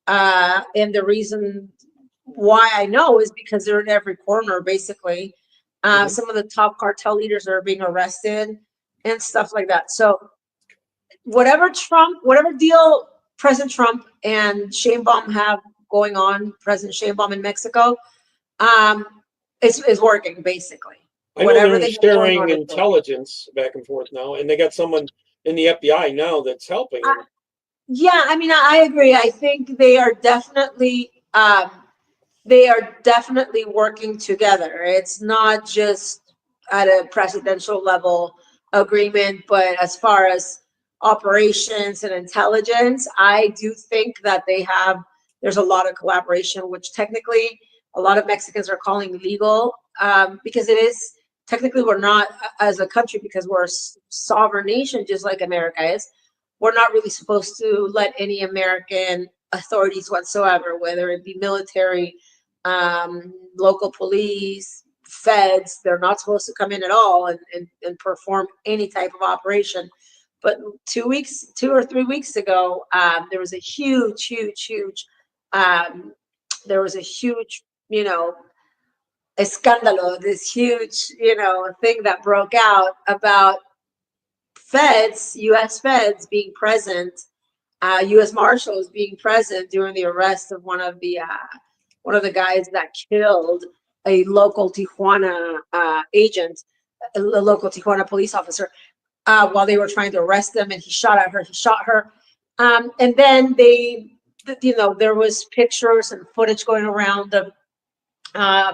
Speaker 6: And the reason why I know is because they're in every corner, basically. Some of the top cartel leaders are being arrested and stuff like that. So whatever deal President Trump and Sheinbaum have going on, President Sheinbaum in Mexico, is working, basically.
Speaker 1: I know they're sharing intelligence back and forth now, and they got someone in the FBI now that's helping them.
Speaker 6: Yeah, I mean, I agree. I think they are definitely working together. It's not just at a presidential level agreement, but as far as operations and intelligence, I do think that there's a lot of collaboration, which technically a lot of Mexicans are calling legal, because it is technically, we're not, as a country, because we're a sovereign nation, just like America is, we're not really supposed to let any American authorities whatsoever, whether it be military, local police, feds, they're not supposed to come in at all and perform any type of operation. But 2 or 3 weeks ago, there was a huge, escándalo, this huge, thing that broke out about U.S. feds being present, U.S. Marshals being present during the arrest of one of the guys that killed a local Tijuana agent, a local Tijuana police officer, while they were trying to arrest him, and he shot her. And then there was pictures and footage going around of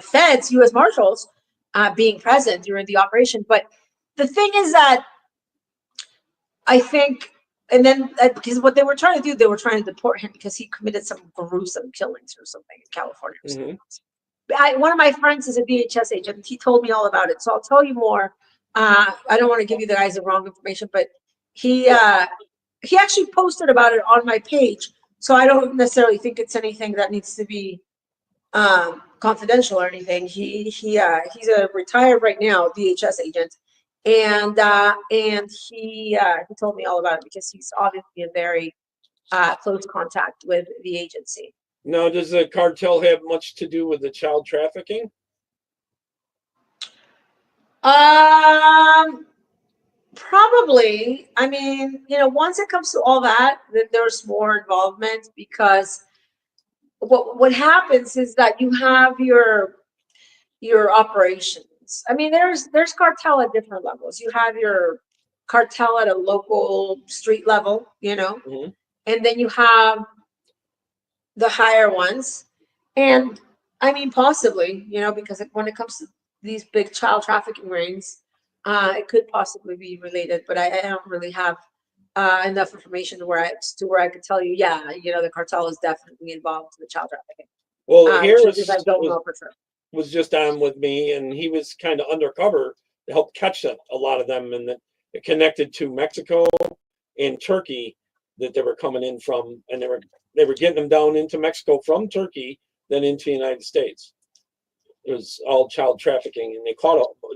Speaker 6: feds, U.S. Marshals, being present during the operation. But the thing is that I think, and then because what they were trying to do, they were trying to deport him because he committed some gruesome killings or something in California. Or something. One of my friends is a DHS agent. He told me all about it, so I'll tell you more. I don't want to give you the guys the wrong information, but he actually posted about it on my page. So I don't necessarily think it's anything that needs to be confidential or anything. He's a retired right now DHS agent, and he told me all about it because he's obviously in very close contact with the agency.
Speaker 1: Now, does the cartel have much to do with the child trafficking?
Speaker 6: Probably. I mean, once it comes to all that, then there's more involvement, because what happens is that you have your operations. I mean, there's cartel at different levels. You have your cartel at a local street level, and then you have the higher ones. And I mean, possibly, because when it comes to these big child trafficking rings, it could possibly be related, but I don't really have enough information to where I could tell you, the cartel is definitely involved in the child trafficking.
Speaker 1: Well,
Speaker 6: I don't know for sure.
Speaker 1: Was just on with me, and he was kind of undercover to help catch a lot of them, and it connected to Mexico and Turkey that they were coming in from, and they were getting them down into Mexico from Turkey, then into the United States. It was all child trafficking, and they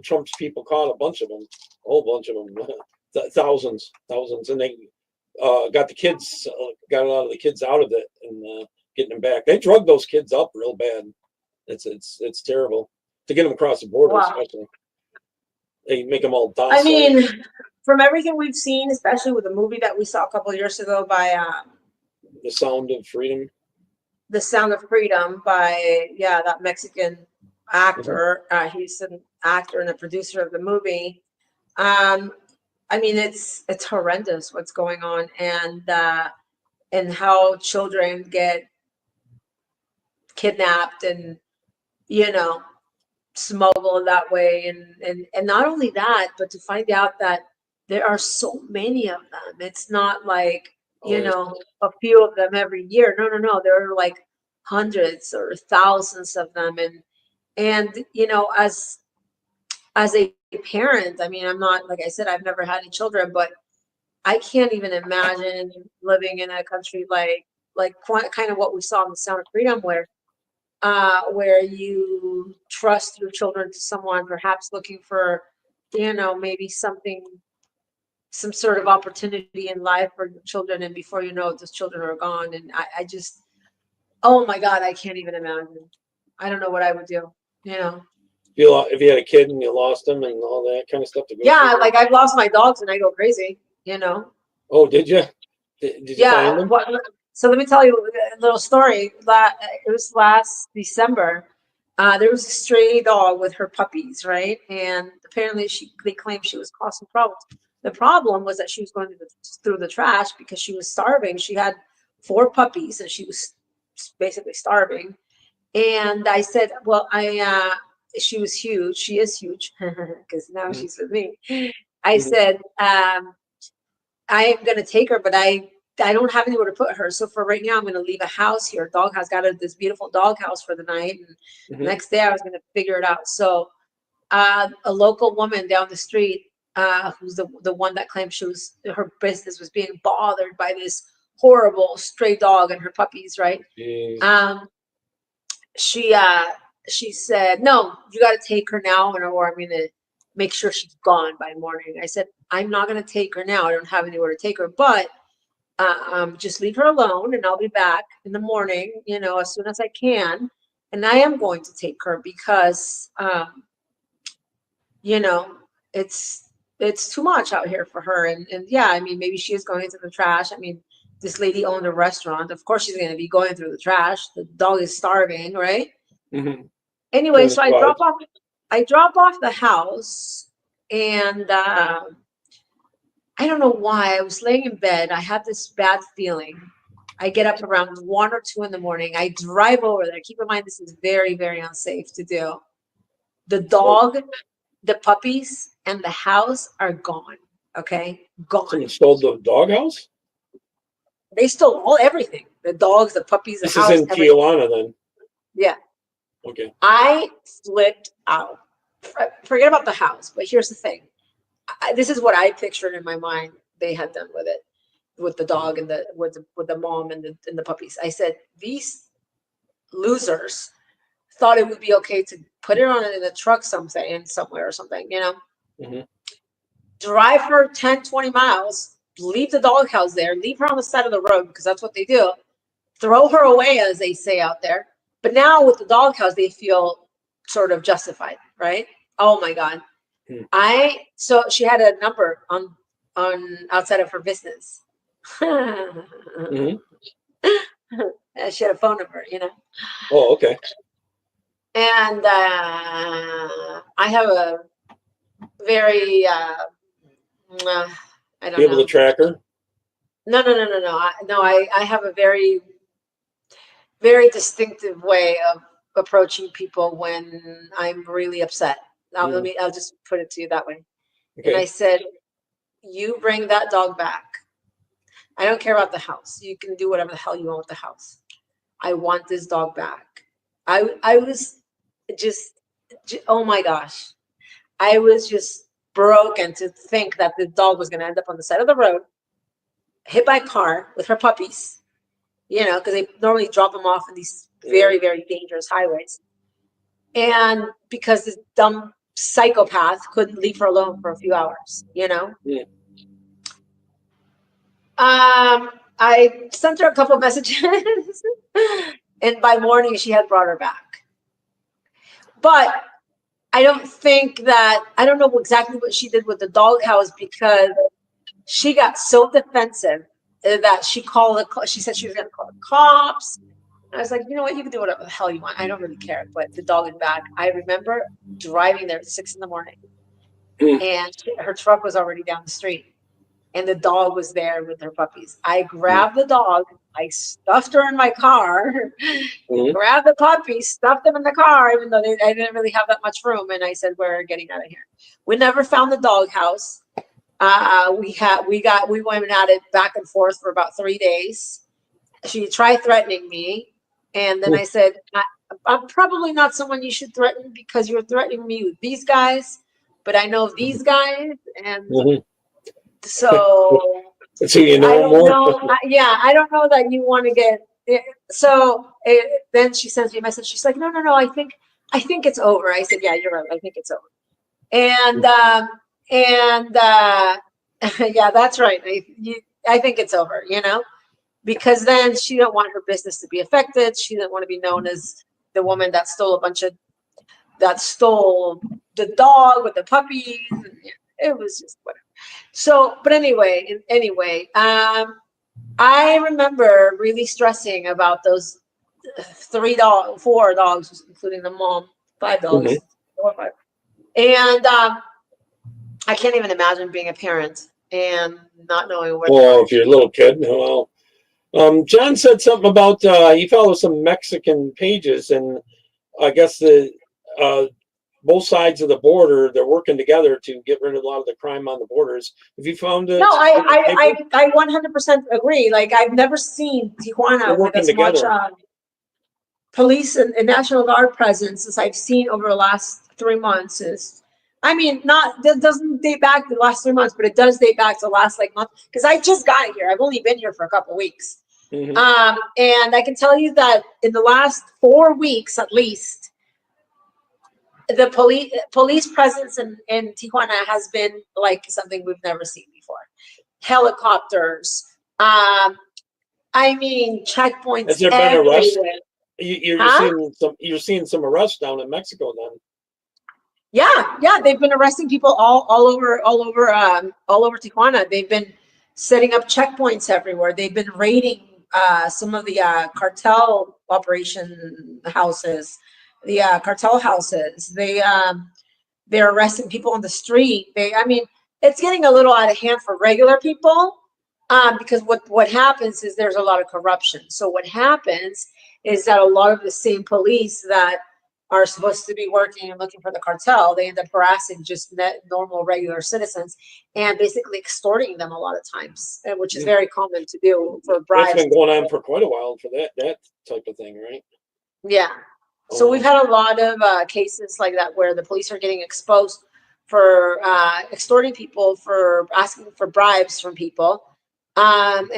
Speaker 1: Trump's people caught a bunch of them, a whole bunch of them, thousands, and they got got a lot of the kids out of it and getting them back. They drugged those kids up real bad. It's terrible. to get them across the border,
Speaker 6: Wow.
Speaker 1: especially. They make them all docile.
Speaker 6: I mean, from everything we've seen, especially with the movie that we saw a couple of years ago by
Speaker 1: The Sound of Freedom.
Speaker 6: The Sound of Freedom by, that Mexican actor. He's an actor and a producer of the movie. I mean, it's horrendous what's going on, and how children get kidnapped and, smuggled that way. And not only that, but to find out that there are so many of them. It's not like, a few of them every year. No. There are like hundreds or thousands of them. And as a parent, I mean, I'm not, like I said, I've never had any children, but I can't even imagine living in a country like kind of what we saw in The Sound of Freedom, where you trust your children to someone perhaps looking for, maybe some sort of opportunity in life for your children, and before you know it, those children are gone. And I just, oh my God, I can't even imagine. I don't know what I would do,
Speaker 1: If you had a kid and you lost them and all that kind of stuff to go through.
Speaker 6: like I've lost my dogs and I go crazy,
Speaker 1: Oh, did you? Did you find them?
Speaker 6: So let me tell you a little story. It was last December. There was a stray dog with her puppies, right? And apparently they claimed she was causing problems. The problem was that she was going through the trash because she was starving. She had 4 puppies and she was basically starving. And I said, well, she was huge. She is huge because now she's with me. I said, I am going to take her, but I don't have anywhere to put her. So for right now, I'm going to leave a house here. Dog house, got this beautiful dog house for the night. And next day I was going to figure it out. So a local woman down the street, who's the one that claimed her business was being bothered by this horrible stray dog and her puppies, right? She said, no, you got to take her now, or I'm going to make sure she's gone by morning. I said, I'm not going to take her now. I don't have anywhere to take her, but just leave her alone and I'll be back in the morning, as soon as I can. And I am going to take her because, it's too much out here for her. And yeah, I mean, maybe she is going through the trash. I mean, this lady owned a restaurant. Of course she's going to be going through the trash. The dog is starving, right? Anyway, so I drop off the house, and I don't know why. I was laying in bed. I had this bad feeling. I get up around 1 or 2 in the morning. I drive over there. Keep in mind, this is very, very unsafe to do. The dog, the puppies, and the house are gone. Okay, gone.
Speaker 1: Someone stole the dog house?
Speaker 6: They stole everything. The dogs, the puppies, the house.
Speaker 1: This is in Tijuana, then.
Speaker 6: Yeah.
Speaker 1: Okay.
Speaker 6: I flipped out. Forget about the house, but here's the thing. This is what I pictured in my mind. They had done with it, with the dog and with the mom and the puppies. I said, these losers thought it would be okay to put it in a truck somewhere or something, drive her 10, 20 miles, leave the doghouse there, leave her on the side of the road, because that's what they do. Throw her away, as they say out there. But now with the doghouse, they feel sort of justified, right? Oh my God. So she had a number on outside of her business. She had a phone number,
Speaker 1: Oh, okay.
Speaker 6: And I have a very I don't
Speaker 1: Be able
Speaker 6: know.
Speaker 1: to track her?
Speaker 6: No. I have a very, very distinctive way of approaching people when I'm really upset. Now, I'll just put it to you that way. Okay. And I said, you bring that dog back. I don't care about the house. You can do whatever the hell you want with the house. I want this dog back. I was just, oh my gosh. I was just broken to think that the dog was going to end up on the side of the road, hit by a car with her puppies, because they normally drop them off in these very, very dangerous highways. And because this dumb psychopath couldn't leave her alone for a few hours, Yeah. I sent her a couple of messages and by morning she had brought her back. But I don't know exactly what she did with the doghouse, because she got so defensive that she said she was going to call the cops. I was like, you know what? You can do whatever the hell you want. I don't really care. But the dog is back. I remember driving there at 6 in the morning, and her truck was already down the street, and the dog was there with her puppies. I grabbed the dog. I stuffed her in my car, grabbed the puppy, stuffed them in the car, even though I didn't really have that much room. And I said, we're getting out of here. We never found the doghouse. We went at it back and forth for about 3 days. She tried threatening me. And then I said, I'm probably not someone you should threaten, because you're threatening me with these guys, but I know these guys. And so
Speaker 1: you know,
Speaker 6: I don't know. I don't know that you want to get. So then she sends me a message. She's like, no, I think it's over. I said, yeah, you're right. I think it's over. And yeah, that's right. I think it's over, because then she don't want her business to be affected. She didn't want to be known as the woman that stole the dog with the puppies. It was just whatever. So, but anyway, I remember really stressing about those 4 dogs, including the mom, 5 dogs, 4 or 5. And I can't even imagine being a parent and not knowing what.
Speaker 1: Well, if you're a little kid, well. John said something about he follows some Mexican pages, and I guess both sides of the border, they're working together to get rid of a lot of the crime on the borders. Have you found it?
Speaker 6: No, I 100% agree. Like, I've never seen Tijuana with as much police and National Guard presence as I've seen over the last 3 months. That doesn't date back to the last 3 months, but it does date back to the last month, because I just got here. I've only been here for a couple of weeks. And I can tell you that in the last 4 weeks, at least, the police presence in Tijuana has been like something we've never seen before. Helicopters, checkpoints.
Speaker 1: Has there been arrests? You're seeing some arrests down in Mexico then.
Speaker 6: Yeah, they've been arresting people all over Tijuana. They've been setting up checkpoints everywhere. They've been raiding some of the cartel operation houses, the cartel houses. They're arresting people on the street. It's getting a little out of hand for regular people, because what happens is there's a lot of corruption. So what happens is that a lot of the same police that are supposed to be working and looking for the cartel, they end up harassing just normal, regular citizens and basically extorting them a lot of times, which is very common to do for bribes.
Speaker 1: It's been going on for quite a while for that type of thing, right?
Speaker 6: Yeah. So we've had a lot of cases like that where the police are getting exposed for extorting people, for asking for bribes from people. But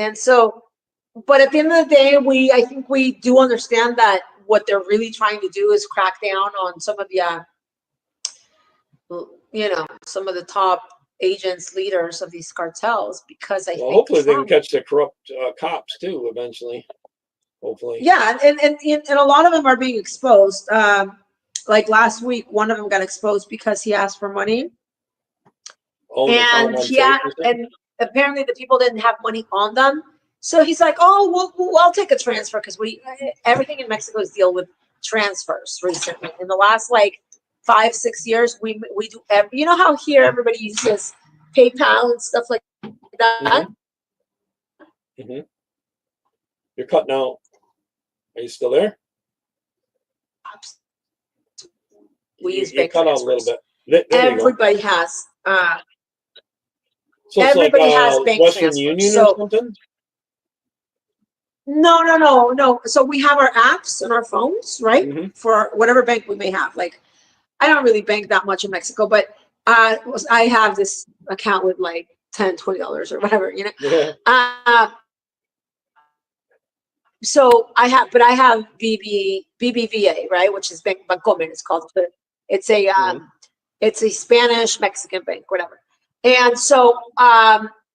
Speaker 6: at the end of the day, I think we do understand that what they're really trying to do is crack down on some of the, some of the top agents, leaders of these cartels, because
Speaker 1: hopefully they can catch the corrupt cops too eventually. Hopefully.
Speaker 6: Yeah, and a lot of them are being exposed. Like last week, one of them got exposed because he asked for money, and apparently the people didn't have money on them. So he's like, "Oh, well, I'll take a transfer," because everything in Mexico is deal with transfers recently. In the last 5-6 years, we do you know how here everybody uses PayPal and stuff like that.
Speaker 1: You're cutting out. Are you still there?
Speaker 6: We use
Speaker 1: bank transfers. Cut out a little bit.
Speaker 6: Everybody has.
Speaker 1: So
Speaker 6: everybody has bank
Speaker 1: Western
Speaker 6: transfers.
Speaker 1: Union or something?
Speaker 6: No. So we have our apps on our phones, right? For whatever bank we may have. I don't really bank that much in Mexico, but I have this account with $10, $20 or whatever,
Speaker 1: Yeah.
Speaker 6: So I have BBVA, right? Which is Bancomer, it's called. It's a Spanish Mexican bank, whatever. And so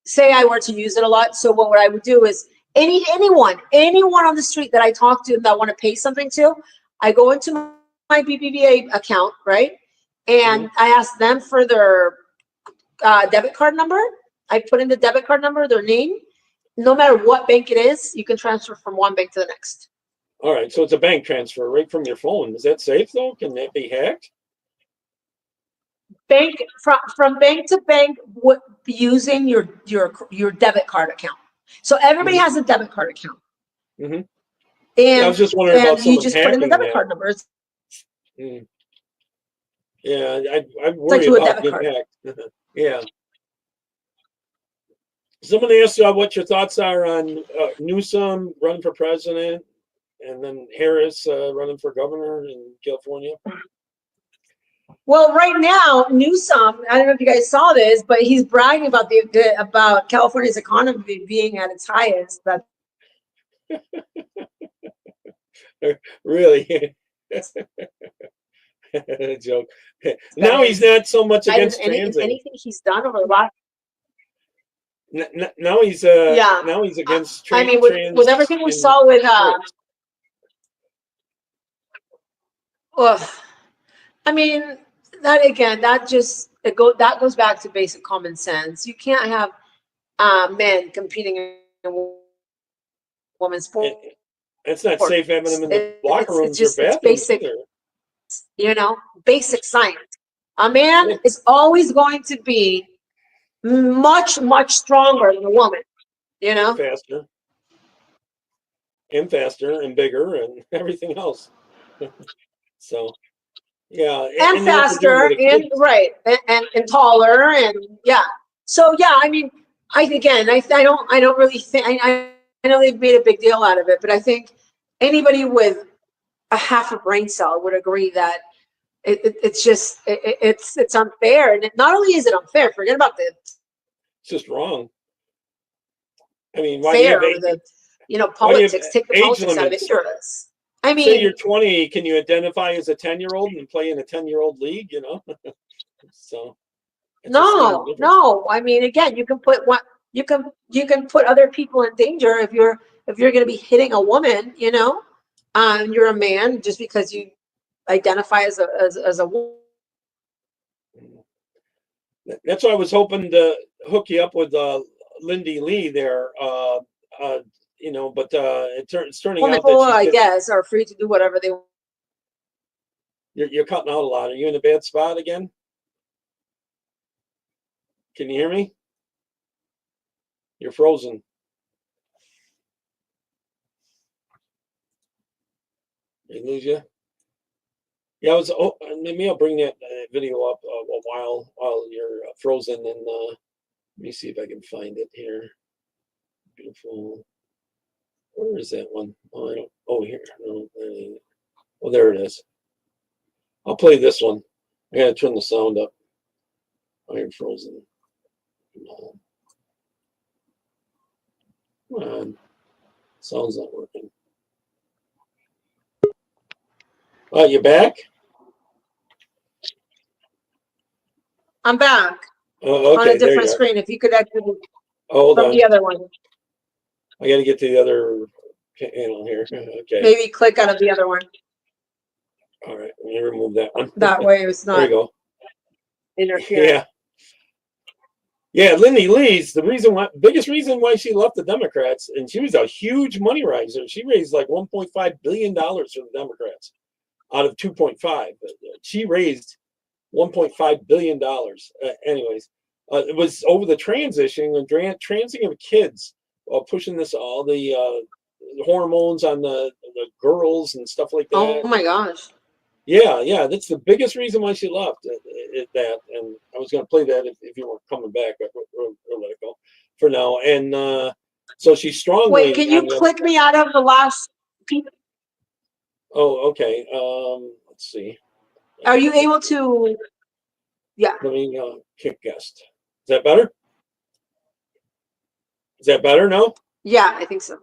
Speaker 6: say I were to use it a lot. So what I would do is anyone on the street that I talk to that want to pay something to, I go into my BBVA account, right? and I asked them for their debit card number. I put in the debit card number, their name. No matter what bank it is, you can transfer from one bank to the next.
Speaker 1: All right, so it's a bank transfer right from your phone. Is that safe though? Can that be hacked?
Speaker 6: Bank from bank to bank using your debit card account. So everybody has a debit card account.
Speaker 1: Mm-hmm.
Speaker 6: And
Speaker 1: Yeah, I was just wondering about
Speaker 6: you
Speaker 1: someone
Speaker 6: just put in the
Speaker 1: hacking
Speaker 6: debit
Speaker 1: that.
Speaker 6: card number. It's
Speaker 1: Yeah, I
Speaker 6: like
Speaker 1: worry
Speaker 6: to a
Speaker 1: about
Speaker 6: debit
Speaker 1: getting
Speaker 6: card.
Speaker 1: hacked. Yeah. Someone asked what your thoughts are on Newsom running for president, and then Harris running for governor in California.
Speaker 6: Well, right now, Newsom, I don't know if you guys saw this, but he's bragging about about California's economy being at its highest. That
Speaker 1: Really? Joke. Now he's not so much against transing.
Speaker 6: anything he's done over the last.
Speaker 1: Now he's
Speaker 6: Yeah.
Speaker 1: Now he's against
Speaker 6: I
Speaker 1: trans.
Speaker 6: mean, with everything we saw with I mean, that again, that goes back to basic common sense. You can't have men competing in women's sport.
Speaker 1: It's not safe having them in the locker rooms or bathrooms
Speaker 6: basic,
Speaker 1: either.
Speaker 6: Basic science. A man is always going to be much, much stronger than a woman,
Speaker 1: Faster. And faster and bigger and everything else. So, yeah.
Speaker 6: And faster and right. And taller and yeah. So yeah, I mean, I don't really think I know they've made a big deal out of it, but I think anybody with a half a brain cell would agree that it's unfair. And not only is it unfair, forget about it's
Speaker 1: just wrong. I mean, why
Speaker 6: fair,
Speaker 1: do you have
Speaker 6: politics, take the
Speaker 1: age
Speaker 6: politics out of
Speaker 1: limits?
Speaker 6: it. I mean,
Speaker 1: say you're 20, can you identify as a 10-year-old and play in a 10-year-old league, So
Speaker 6: no. I mean, again, you can put you can put other people in danger if you're going to be hitting a woman, and you're a man just because you identify as a woman.
Speaker 1: That's why I was hoping to hook you up with Lindy Lee there, but it's turning out
Speaker 6: People,
Speaker 1: that
Speaker 6: I guess, are free to do whatever they want.
Speaker 1: You're cutting out a lot. Are you in a bad spot again? Can you hear me? You're frozen. Did I lose you? Yeah, maybe I'll bring that video up a while you're frozen, and let me see if I can find it here. Beautiful. Where is that one? Oh, I don't. Oh, here. No. Oh, there it is. I'll play this one. I gotta turn the sound up. I'm frozen. Come on. Sound's not working. Oh, you back?
Speaker 6: I'm back.
Speaker 1: Oh, okay.
Speaker 6: On a different screen. If you could actually
Speaker 1: hold on.
Speaker 6: The other one.
Speaker 1: I got to get to the other panel here. Okay.
Speaker 6: Maybe click out of the other one.
Speaker 1: All right. Let me remove that one.
Speaker 6: That way it's not.
Speaker 1: There you go.
Speaker 6: Interfering.
Speaker 1: Yeah. Yeah, Lindy Lee's biggest reason why she left the Democrats, and she was a huge money raiser. She raised like $1.5 billion for the Democrats out of 2.5. She raised $1.5 billion. Anyways, it was over the transing of kids, pushing all the hormones on the girls and stuff like that.
Speaker 6: Oh my gosh.
Speaker 1: Yeah, that's the biggest reason why she left that. And I was going to play that if you weren't coming back, but we'll let it go for now. And so she's strongly.
Speaker 6: Wait, can you click me out of the last piece?
Speaker 1: Oh, okay. Let's see.
Speaker 6: Are you able to? Yeah.
Speaker 1: Let me kick guest. Is that better? Is that better now?
Speaker 6: Yeah, I think so.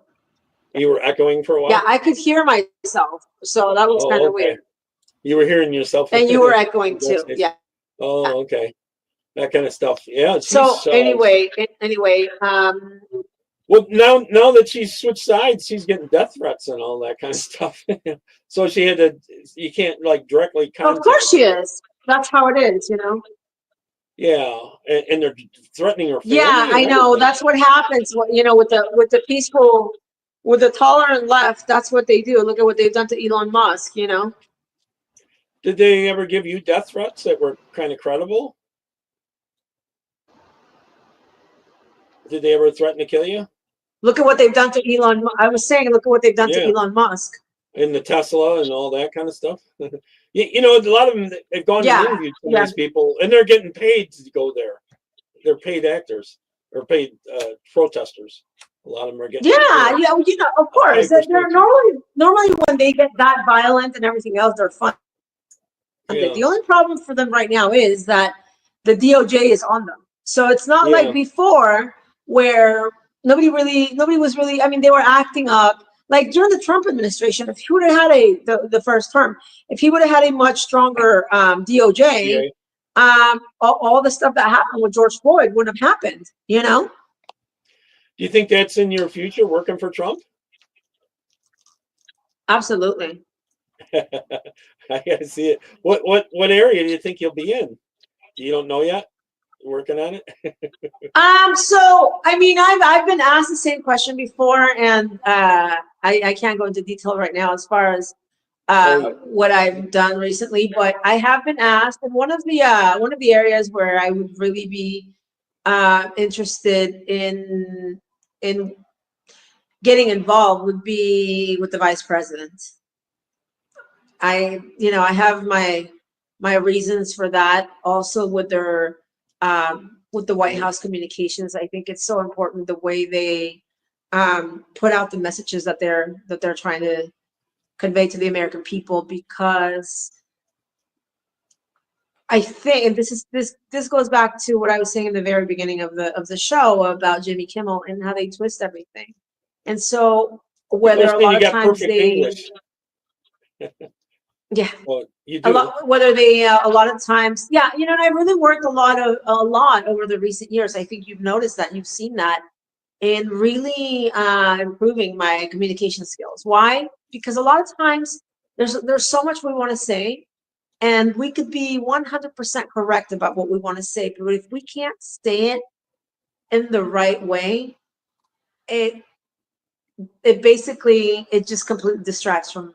Speaker 1: You were echoing for a while?
Speaker 6: Yeah, I could hear myself. So that was kind of weird.
Speaker 1: You were hearing yourself.
Speaker 6: And you were echoing too. Yeah.
Speaker 1: Oh, okay. That kind of stuff. Yeah.
Speaker 6: So anyway.
Speaker 1: Well, now that she's switched sides, she's getting death threats and all that kind of stuff. So she had to. You can't directly contact.
Speaker 6: Of course she is. That's how it is, you know?
Speaker 1: Yeah, and they're threatening her family.
Speaker 6: Yeah, I know. That's what happens, you know, with the peaceful, with the tolerant left. That's what they do. Look at what they've done to Elon Musk, you know?
Speaker 1: Did they ever give you death threats that were kind of credible? Did they ever threaten to kill you?
Speaker 6: Look at what they've done to Elon. I was saying, look at what they've done to Elon Musk.
Speaker 1: And the Tesla and all that kind of stuff. You know, a lot of them, they've gone and interviewed some of these people, and they're getting paid to go there. They're paid actors or paid protesters. A lot of them are getting
Speaker 6: You know, of course. They're normally when they get that violent and everything else, they're fun. Yeah. The only problem for them right now is that the DOJ is on them. So it's not like before where nobody was really, I mean, they were acting up. Like during the Trump administration, if he would have had the first term, if he would have had a much stronger DOJ, all the stuff that happened with George Floyd wouldn't have happened, you know?
Speaker 1: Do you think that's in your future, working for Trump?
Speaker 6: Absolutely.
Speaker 1: I gotta see it. What area do you think you'll be in? You don't know yet? Working on it?
Speaker 6: So I mean, I've been asked the same question before, and I can't go into detail right now as far as what I've done recently, but I have been asked, and one of the areas where I would really be interested in getting involved would be with the vice president. I have my reasons for that. Also with their with the White House communications, I think it's so important the way they put out the messages that they're trying to convey to the American people, because I think, and this goes back to what I was saying in the very beginning of the show about Jimmy Kimmel and how they twist everything. And so whether a lot of times they
Speaker 1: well, you do.
Speaker 6: a lot of times, you know, and I really worked a lot over the recent years. I think you've noticed that, you've seen that in really improving my communication skills. Why? Because a lot of times there's so much we want to say, and we could be 100% correct about what we want to say, but if we can't say it in the right way, it basically just completely distracts from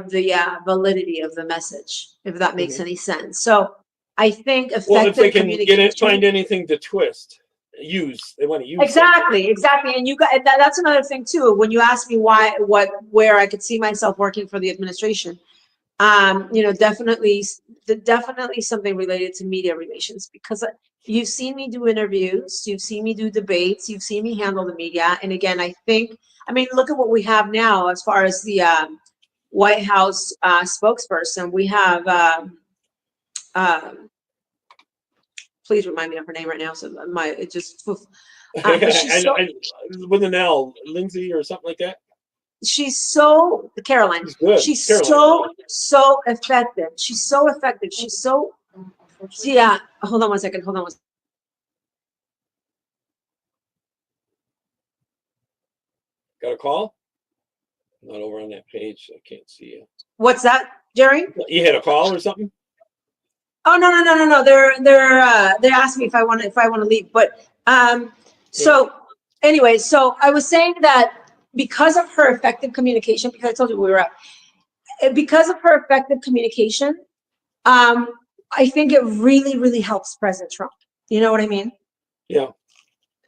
Speaker 6: the validity of the message, if that makes any sense. So I think effective
Speaker 1: if they can find anything to twist, they want to use
Speaker 6: exactly. And that's another thing too. When you ask me where I could see myself working for the administration, you know, definitely something related to media relations, because you've seen me do interviews, you've seen me do debates, you've seen me handle the media. And again, I mean, look at what we have now as far as the White House spokesperson. We have, please remind me of her name right now. So
Speaker 1: with an L, Lindsay or something like that.
Speaker 6: She's so, Caroline. She's Caroline. so effective. She's so effective. She's so, hold on one second.
Speaker 1: Got a call? Not over on that page, so I can't see you.
Speaker 6: What's that, Jerry?
Speaker 1: You had a call or something?
Speaker 6: Oh no. They asked me if I want to leave, but so anyway, so I was saying that because of her effective communication, because I told you we were up, because of her effective communication, I think it really helps President Trump. You know what I mean?
Speaker 1: Yeah.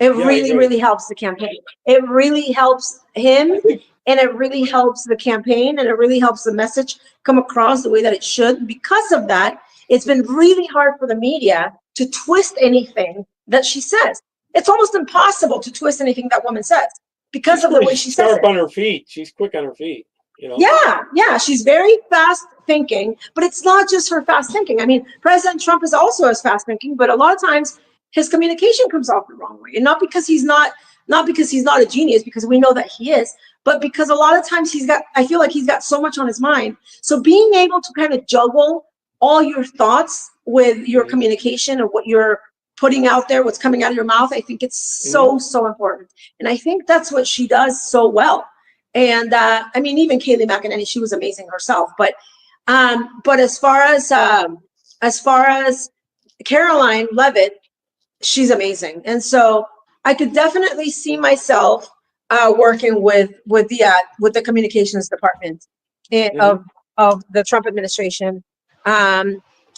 Speaker 6: It really helps the campaign. It really helps him, and it really helps the campaign, and it really helps the message come across the way that it should. Because of that, it's been really hard for the media to twist anything that she says. It's almost impossible to twist anything that woman says because of the way she says it.
Speaker 1: Sharp on her feet. She's quick on her feet. You know?
Speaker 6: Yeah. She's very fast thinking, but it's not just her fast thinking. I mean, President Trump is also as fast thinking, but a lot of times his communication comes off the wrong way, and not because he's not a genius, because we know that he is, but because a lot of times I feel like he's got so much on his mind. So being able to kind of juggle all your thoughts with your communication and what you're putting out there, what's coming out of your mouth, I think it's so important. And I think that's what she does so well. And I mean, even Kayleigh McEnany, she was amazing herself. But But as far as Caroline Levitt, she's amazing, and so I could definitely see myself working with the communications department of the Trump administration.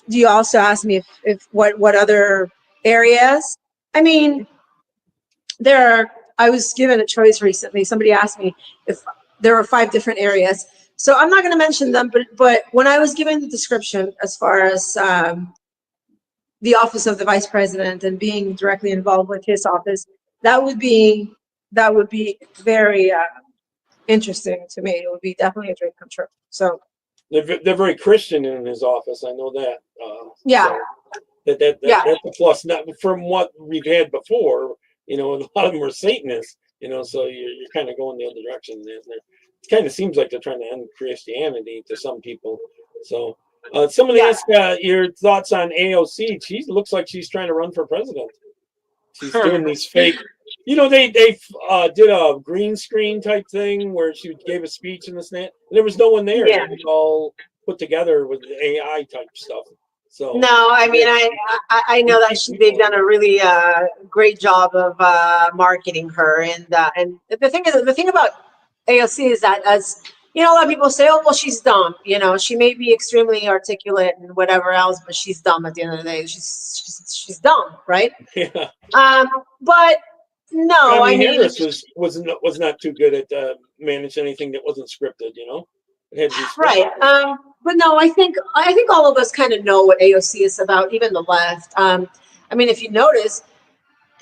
Speaker 6: You also asked me if what other areas. I mean, I was given a choice recently. Somebody asked me if there were 5 different areas. So I'm not going to mention them, but when I was given the description as far as the office of the vice president and being directly involved with his office, that would be very interesting to me. It would be definitely a dream come true. So
Speaker 1: they're very Christian in his office. I know that.
Speaker 6: yeah.
Speaker 1: So that's a plus. Not from what we've had before. And a lot of them were Satanists. So you're kind of going the other direction. It kind of seems like they're trying to end Christianity to some people. So somebody asked your thoughts on AOC. She looks like she's trying to run for president. She's doing these fake. They did a green screen type thing where she gave a speech and this and that. And there was no one there.
Speaker 6: Yeah.
Speaker 1: It was all put together with AI type stuff. So
Speaker 6: no, I mean, I know that they've done a really great job of marketing her, and the thing about AOC is that, as a lot of people say, oh well, she's dumb. She may be extremely articulate and whatever else, but she's dumb at the end of the day. She's dumb, right?
Speaker 1: Yeah.
Speaker 6: But no, I mean,
Speaker 1: Harris was not too good at managing anything that wasn't scripted. It had to be scripted.
Speaker 6: Right. But no, I think all of us kind of know what AOC is about, even the left. I mean, if you notice,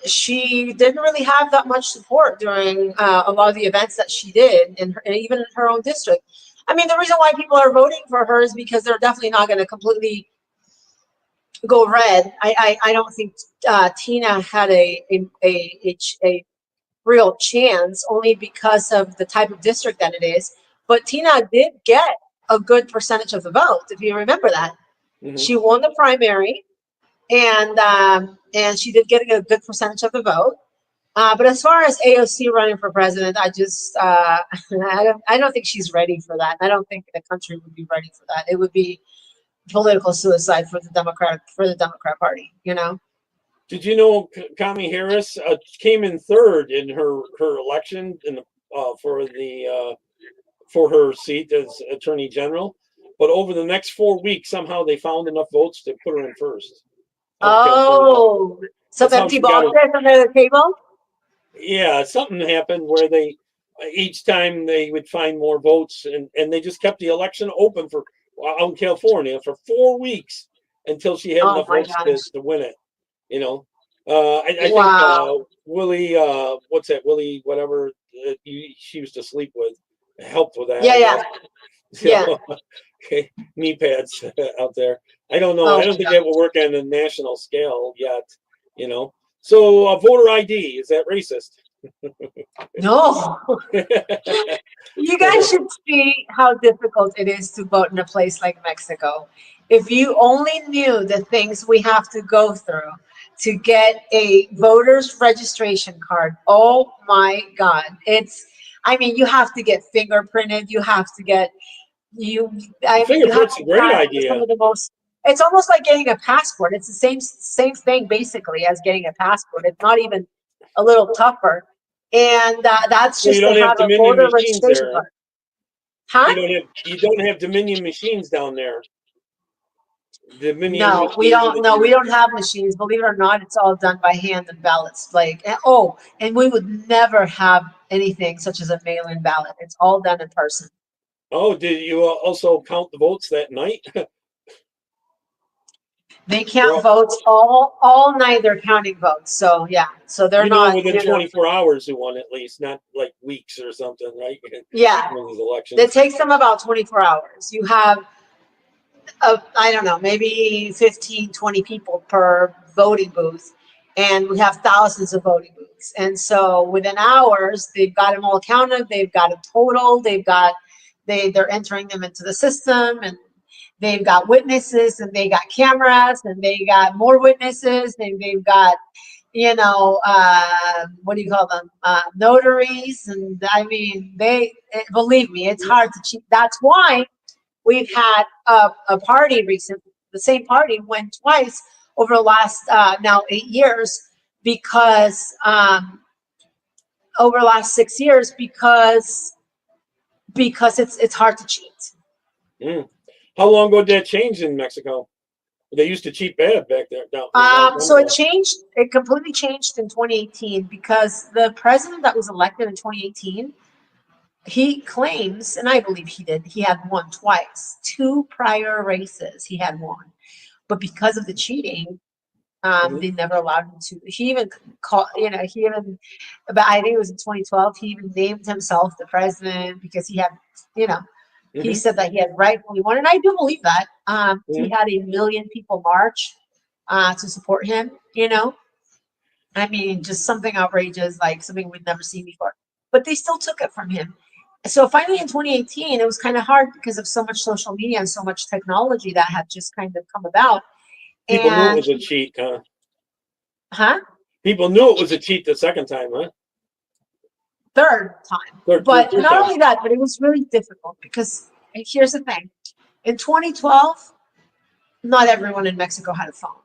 Speaker 6: she didn't really have that much support during a lot of the events that she did, and even in her own district. I mean, the reason why people are voting for her is because they're definitely not going to completely go red. I don't think Tina had a real chance, only because of the type of district that it is. But Tina did get a good percentage of the vote, if you remember that. Mm-hmm. She won the primary, and she did get a good percentage of the vote. But as far as AOC running for president, I just I don't think she's ready for that. I don't think the country would be ready for that. It would be political suicide for the Democrat Party.
Speaker 1: Did you know Kamala Harris came in third in her election for her seat as Attorney General, but over the next 4 weeks somehow they found enough votes to put her in first.
Speaker 6: Oh, some empty boxes under the table.
Speaker 1: Yeah, something happened where they each time they would find more votes, and they just kept the election open out in California for 4 weeks until she had enough votes to win it. I think Willie, what's that? Willie, whatever she used to sleep with, helped with that.
Speaker 6: Yeah.
Speaker 1: Okay, knee pads out there. I don't know. I don't think that will work on a national scale yet. So voter ID, is that racist?
Speaker 6: No. You guys should see how difficult it is to vote in a place like Mexico. If you only knew the things we have to go through to get a voter's registration card. Oh my God. You have to get fingerprinted. You have to get
Speaker 1: fingerprint's a great idea.
Speaker 6: Some of the most, it's almost like getting a passport. It's the same thing basically as getting a passport. It's not even a little tougher. And that's just to have a voter registration card. Huh?
Speaker 1: You don't have Dominion machines down there.
Speaker 6: No, we don't. No, we don't have machines. Believe it or not, it's all done by hand and ballots. And we would never have anything such as a mail-in ballot. It's all done in person.
Speaker 1: Oh, did you also count the votes that night?
Speaker 6: They count votes all night. They're counting votes. So yeah. So they're not
Speaker 1: within 24 hours who won, at least, not like weeks or something, right?
Speaker 6: Yeah.
Speaker 1: These elections.
Speaker 6: It takes them about 24 hours. You have I don't know, maybe 15, 20 people per voting booth. And we have thousands of voting booths. And so within hours, they've got them all counted. They've got them totaled. They're entering them into the system, and they've got witnesses, and they got cameras, and they got more witnesses, and they've got, what do you call them? Notaries. And I mean, believe me, it's hard to cheat. That's why we've had a party recently. The same party went twice over the last now 8 years because over the last 6 years because it's hard to cheat.
Speaker 1: Mm. How long ago did that change in Mexico? They used to cheat bad back there. No,
Speaker 6: So it changed. It completely changed in 2018 because the president that was elected in 2018, he claims, and I believe he did, he had won twice. 2 prior races he had won. But because of the cheating, they never allowed him to. He even called, but I think it was in 2012, he even named himself the president because he had, he said that he had rightfully won. And I do believe that. He had 1 million people march to support him, I mean, just something outrageous, like something we'd never seen before. But they still took it from him. So finally in 2018, it was kind of hard because of so much social media and so much technology that had just kind of come about.
Speaker 1: People knew it was a cheat, huh?
Speaker 6: Huh?
Speaker 1: People knew it was a cheat the second time, huh?
Speaker 6: Third time. But not only that, but it was really difficult because here's the thing. In 2012, not everyone in Mexico had a phone.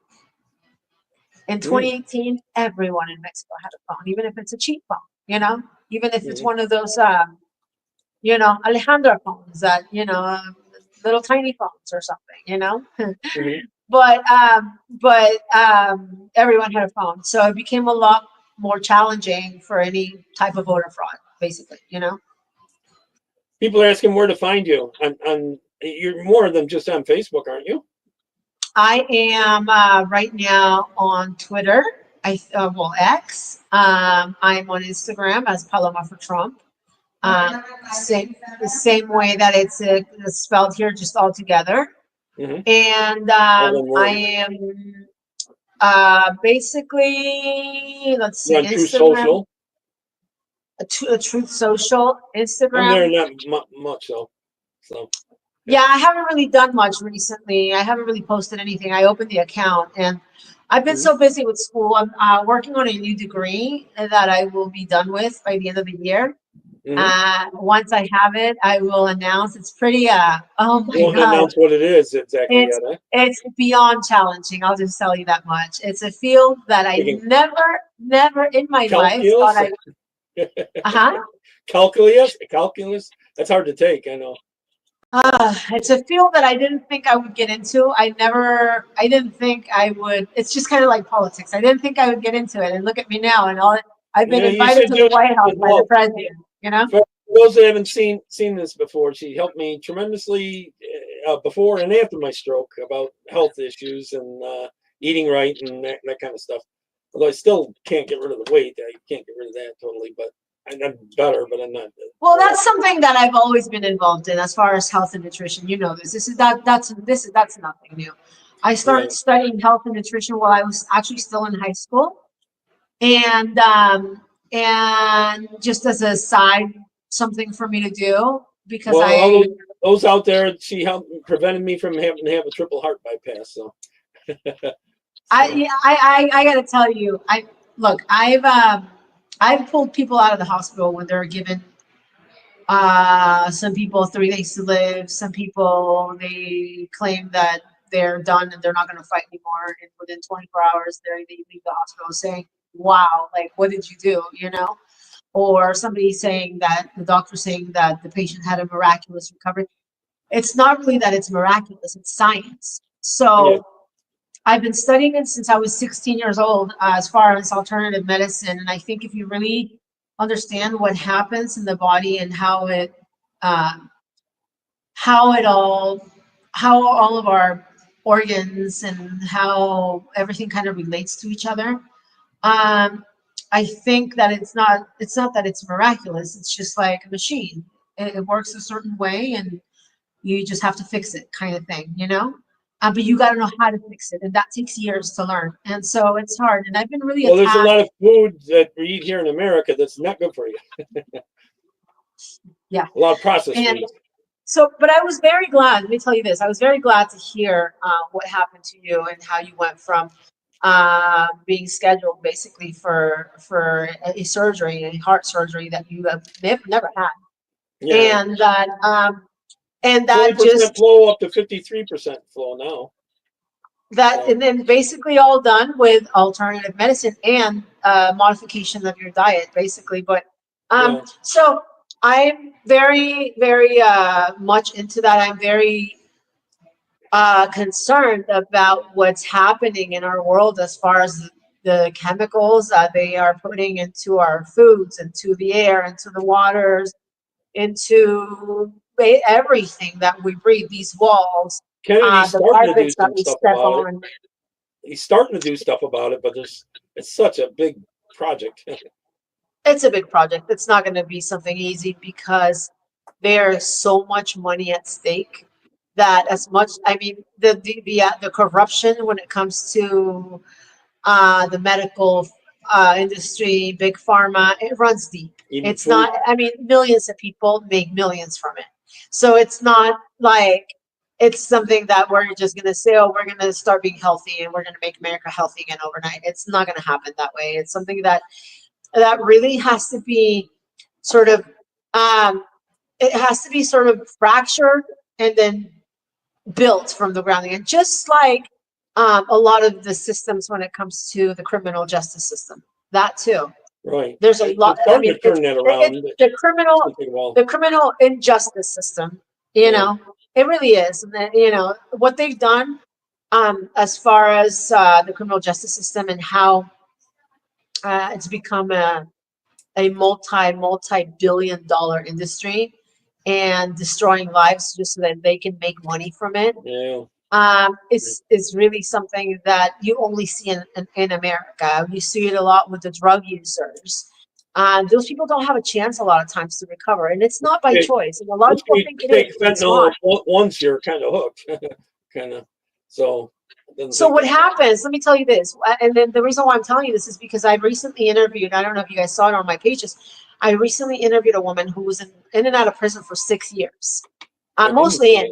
Speaker 6: In 2018, everyone in Mexico had a phone, even if it's a cheap phone, even if it's one of those, Alejandra phones that, little tiny phones or something, But everyone had a phone. So it became a lot more challenging for any type of voter fraud, basically,
Speaker 1: People are asking where to find you. You're more than just on Facebook, aren't you?
Speaker 6: I am right now on Twitter. X. I'm on Instagram as Paloma for Trump. The same way that it's spelled here, just all together. And I am basically, let's see,
Speaker 1: Instagram.
Speaker 6: Truth Social, Instagram.
Speaker 1: I'm there not much though. So.
Speaker 6: Yeah, I haven't really done much recently. I haven't really posted anything. I opened the account and I've been so busy with school. I'm working on a new degree that I will be done with by the end of the year. Once I have it, I will announce. It's pretty, oh my
Speaker 1: God. Announce what it is exactly.
Speaker 6: It's beyond challenging. I'll just tell you that much. It's a field that I never in my life thought I.
Speaker 1: Calculus. That's hard to take. I know.
Speaker 6: It's a field that I didn't think I would get into. I didn't think I would. It's just kind of like politics. I didn't think I would get into it. And look at me now. And I've been invited to the White House by the president.
Speaker 1: For those that haven't seen this before, she helped me tremendously before and after my stroke about health issues and eating right and that kind of stuff. Although I still can't get rid of the weight. I can't get rid of that totally, but I'm better, but I'm not.
Speaker 6: Well, that's something that I've always been involved in as far as health and nutrition. That's nothing new. I started studying health and nutrition while I was actually still in high school, and just as a side, something for me to do because
Speaker 1: those out there, she prevented me from having to have a triple heart bypass. So
Speaker 6: I got to tell you, I've pulled people out of the hospital when they're given some people 3 days to live. Some people, they claim that they're done and they're not going to fight anymore. And within 24 hours, they leave the hospital saying, wow, like, what did you do? Or somebody saying that the doctor saying that the patient had a miraculous recovery. It's not really that it's miraculous, it's science. So I've been studying it since I was 16 years old as far as alternative medicine. And I think if you really understand what happens in the body and how all of our organs and how everything kind of relates to each other, I think that it's not that it's miraculous. It's just like a machine. It works a certain way and you just have to fix it kind of thing, but you got to know how to fix it. And that takes years to learn. And so it's hard. And I've been really
Speaker 1: Well, there's a lot of food that we eat here in America that's not good for you.
Speaker 6: Yeah.
Speaker 1: A lot of processed food.
Speaker 6: So, but I was very glad, let me tell you this, I was very glad to hear what happened to you and how you went from being scheduled basically for a surgery, a heart surgery that you have never had. Yeah. And that And that
Speaker 1: 20%
Speaker 6: just
Speaker 1: flow up to 53% flow now.
Speaker 6: and then basically all done with alternative medicine and modification of your diet, basically. But so I'm very, very much into that. I'm very concerned about what's happening in our world as far as the chemicals they are putting into our foods, into the air, into the waters, into everything that we breathe, these walls,
Speaker 1: Kennedy's
Speaker 6: the
Speaker 1: starting to do
Speaker 6: carpets that
Speaker 1: some
Speaker 6: we
Speaker 1: stuff
Speaker 6: step
Speaker 1: about
Speaker 6: on.
Speaker 1: it. He's starting to do stuff about it, but it's such a big project.
Speaker 6: It's a big project. It's not going to be something easy because there's so much money at stake that as much, I mean, the corruption when it comes to the medical industry, big pharma, it runs deep.
Speaker 1: Even
Speaker 6: It's
Speaker 1: food.
Speaker 6: not, I mean, millions of people make millions from it. So it's not like it's something that we're just going to say, oh, we're going to start being healthy and we're going to make America healthy again overnight. It's not going to happen that way. It's something that really has to be sort of, it has to be sort of fractured and then built from the ground again, just like a lot of the systems when it comes to the criminal justice system. That too.
Speaker 1: Right.
Speaker 6: There's a lot. I mean,
Speaker 1: turn that around.
Speaker 6: The criminal injustice system. You know, it really is. And then, you know, what they've done as far as the criminal justice system and how it's become a multi-billion-dollar industry and destroying lives just so that they can make money from it. Is really something that you only see in America. You see it a lot with the drug users. Those people don't have a chance a lot of times to recover, and it's not by choice. And a lot of people think it is. It's not.
Speaker 1: Once you're kind of hooked, kind of. So
Speaker 6: what happens? Let me tell you this, and then the reason why I'm telling you this is because I recently interviewed. I don't know if you guys saw it on my pages. I recently interviewed a woman who was in and out of prison for 6 years, mostly in.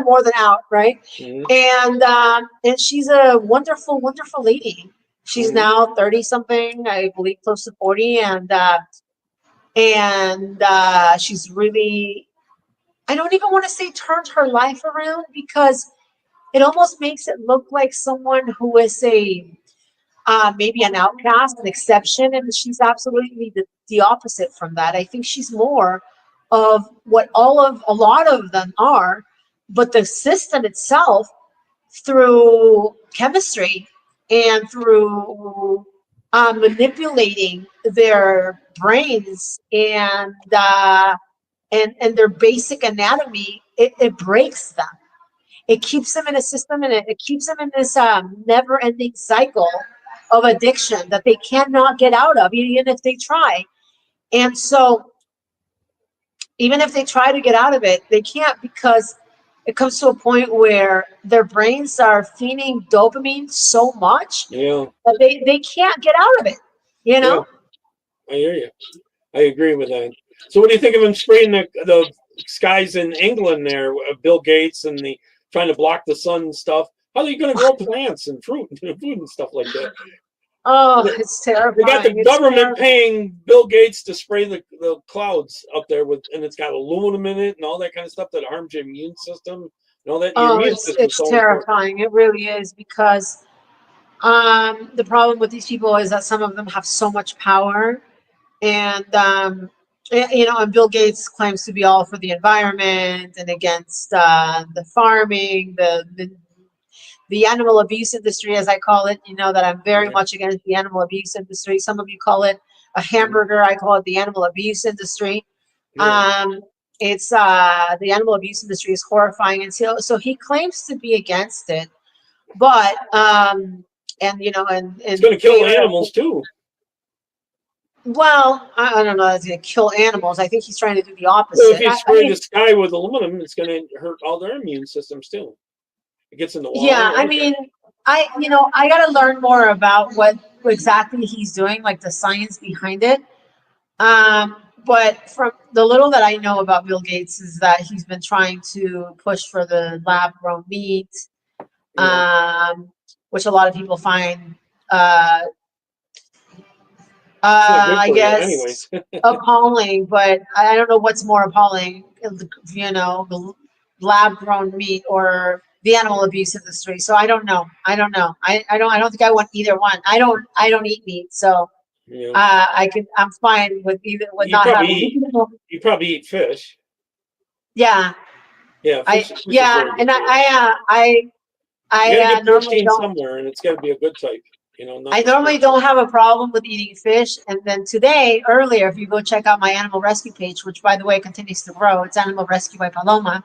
Speaker 6: More than out, right? And she's a wonderful, wonderful lady. She's now 30 something, I believe, close to 40, and she's really, I don't even want to say turned her life around because it almost makes it look like someone who is maybe an outcast, an exception, and she's absolutely the opposite from that. I think she's more of what a lot of them are. But the system itself, through chemistry and through manipulating their brains and their basic anatomy, it breaks them. It keeps them in a system, and it keeps them in this never-ending cycle of addiction that they cannot get out of, even if they try. And so, even if they try to get out of it, they can't because it comes to a point where their brains are feeding dopamine so much that they can't get out of it, you know?
Speaker 1: Yeah, I hear you. I agree with that. So what do you think of him spraying the skies in England there, Bill Gates and trying to block the sun and stuff? How are you going to grow plants and fruit and stuff like that?
Speaker 6: Oh, it's terrible.
Speaker 1: They got the government paying Bill Gates to spray the clouds up there and it's got aluminum in it and all that kind of stuff that harms your immune system and all that.
Speaker 6: Oh, it's terrifying. It really is because the problem with these people is that some of them have so much power, and and Bill Gates claims to be all for the environment and against the farming, the animal abuse industry, as I call it, that I'm very much against the animal abuse industry. Some of you call it a hamburger. I call it the animal abuse industry. It's the animal abuse industry is horrifying. And so he claims to be against it, but, it's
Speaker 1: going to kill animals too.
Speaker 6: Well, I don't know. It's going to kill animals. I think he's trying to do the opposite.
Speaker 1: So if you spray the sky with aluminum, it's going to hurt all their immune systems too. It gets in the water.
Speaker 6: Yeah, I mean, I got to learn more about what exactly he's doing, like the science behind it. But from the little that I know about Bill Gates is that he's been trying to push for the lab-grown meat, which a lot of people find, I guess, appalling. But I don't know what's more appalling, lab grown meat or the animal abuse industry. So I don't know. I don't think I want either one. I don't eat meat, so
Speaker 1: You know,
Speaker 6: I'm fine with not having.
Speaker 1: You probably eat fish.
Speaker 6: Yeah,
Speaker 1: Yeah, fish is
Speaker 6: yeah,
Speaker 1: very
Speaker 6: and
Speaker 1: good for you. You gotta get
Speaker 6: normally
Speaker 1: protein
Speaker 6: don't.
Speaker 1: somewhere, and it's gotta be a good type. You know, not
Speaker 6: I
Speaker 1: the
Speaker 6: normally
Speaker 1: shrimp.
Speaker 6: don't have a problem with eating fish. And then earlier, if you go check out my animal rescue page, which by the way continues to grow, it's Animal Rescue by Paloma.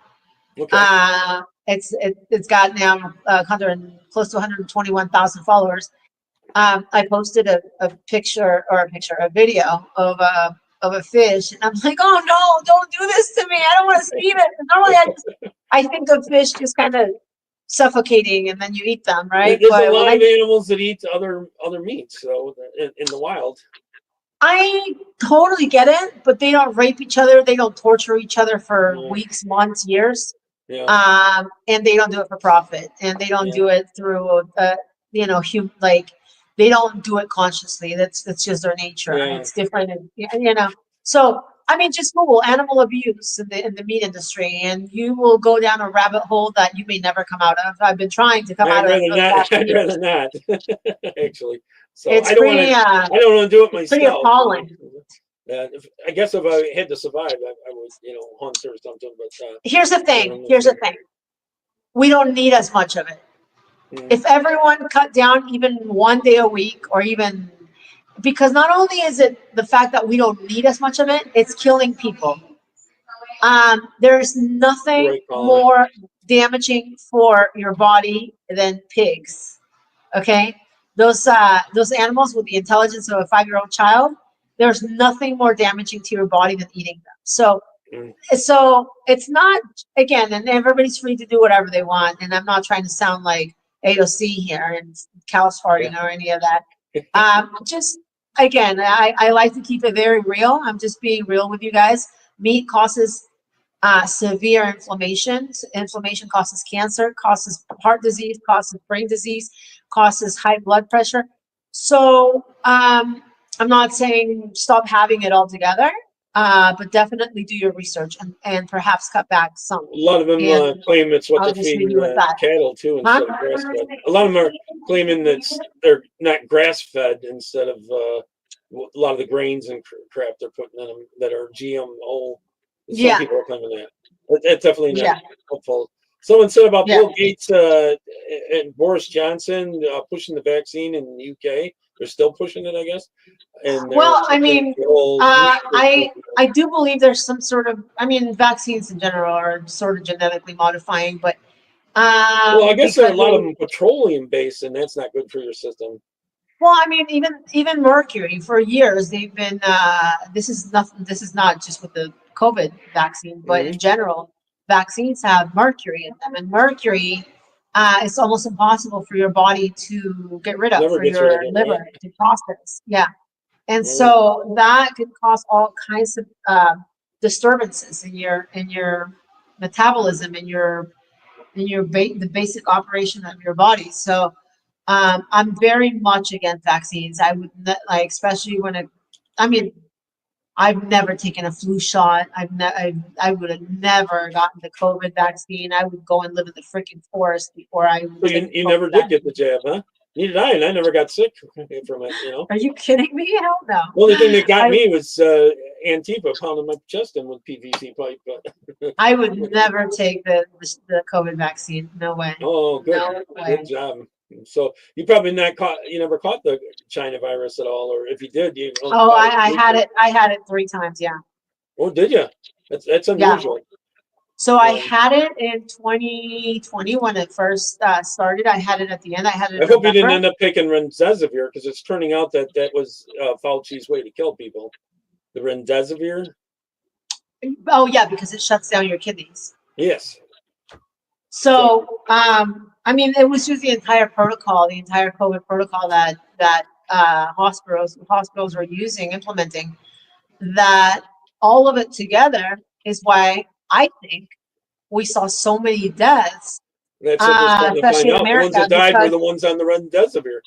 Speaker 1: Okay.
Speaker 6: It's got now close to 121,000 followers. I posted a video of a fish, and I'm like, oh no, don't do this to me. I don't want to see it. Normally, I think of fish just kind of suffocating, and then you eat them, right?
Speaker 1: There's
Speaker 6: But
Speaker 1: a
Speaker 6: when
Speaker 1: lot of animals that eat other meats, so in the wild.
Speaker 6: I totally get it, but they don't rape each other. They don't torture each other for
Speaker 1: No.
Speaker 6: weeks, months, years.
Speaker 1: Yeah.
Speaker 6: And they don't do it for profit, and they don't
Speaker 1: Yeah.
Speaker 6: do it through, they don't do it consciously. That's just their nature.
Speaker 1: Yeah.
Speaker 6: It's different, and. So I mean, just Google animal abuse in the meat industry, and you will go down a rabbit hole that you may never come out of. I've been trying to come out of it.
Speaker 1: I'd rather not. Actually, so
Speaker 6: It's
Speaker 1: I don't want to. I don't want to do it myself.
Speaker 6: pretty appalling.
Speaker 1: I guess if I had to survive, I would, hunt or something. But
Speaker 6: Here's the thing. We don't need as much of it. If everyone cut down even one day a week, or even, because not only is it the fact that we don't need as much of it, it's killing people. There's nothing more damaging for your body than pigs. Okay, those animals with the intelligence of a 5-year-old child, there's nothing more damaging to your body than eating them. So it's not, again, and everybody's free to do whatever they want. And I'm not trying to sound like AOC here and cows farting or any of that. Just again, I like to keep it very real. I'm just being real with you guys. Meat causes severe inflammation. Inflammation causes cancer, causes heart disease, causes brain disease, causes high blood pressure. So I'm not saying stop having it altogether, but definitely do your research and perhaps cut back some.
Speaker 1: a lot of them claim it's what they're feeding cattle too instead of grass fed. A lot of them are claiming that they're not grass fed instead of a lot of the grains and crap they're putting in them that are GMO. Some people are claiming that. That's definitely not helpful. Someone said about Bill Gates and Boris Johnson pushing the vaccine in the UK. They're still pushing it, I guess. And
Speaker 6: well, I mean, I do believe there's some sort of, vaccines in general are sort of genetically modifying, but
Speaker 1: well, I guess there are a lot of them petroleum based, and that's not good for your system.
Speaker 6: Well, I mean, even mercury, for years they've been. This is not just with the COVID vaccine, but in general, vaccines have mercury in them, and mercury it's almost impossible for your body to get rid of, for your liver to process. Yeah, and so that could cause all kinds of disturbances in your metabolism, in the basic operation of your body. So I'm very much against vaccines. I would especially when I've never taken a flu shot. I would have never gotten the COVID vaccine. I would go and live in the freaking forest before I.
Speaker 1: So you never did get the jab, huh? Neither did I, and I never got sick from it.
Speaker 6: Are you kidding me? Hell no.
Speaker 1: The only thing that got me was Antifa pounding my chest in with PVC pipe. But
Speaker 6: I would never take the COVID vaccine. No way.
Speaker 1: Oh, good.
Speaker 6: No way.
Speaker 1: Good job. So you probably never caught the China virus at all, or if you did, you.
Speaker 6: Oh, I had it. I had it 3 times. Yeah.
Speaker 1: Oh, did you? That's unusual.
Speaker 6: Yeah. So I had it in 2020 when it first started. I had it at the end. I had it.
Speaker 1: I hope you didn't end up taking remdesivir, because it's turning out that was Fauci's way to kill people. The remdesivir.
Speaker 6: Oh yeah, because it shuts down your kidneys.
Speaker 1: Yes.
Speaker 6: So it was just the entire protocol, the entire COVID protocol that hospitals were implementing. That all of it together is why I think we saw so many deaths.
Speaker 1: That's what
Speaker 6: especially in America.
Speaker 1: The ones that died were the ones on the remdesivir.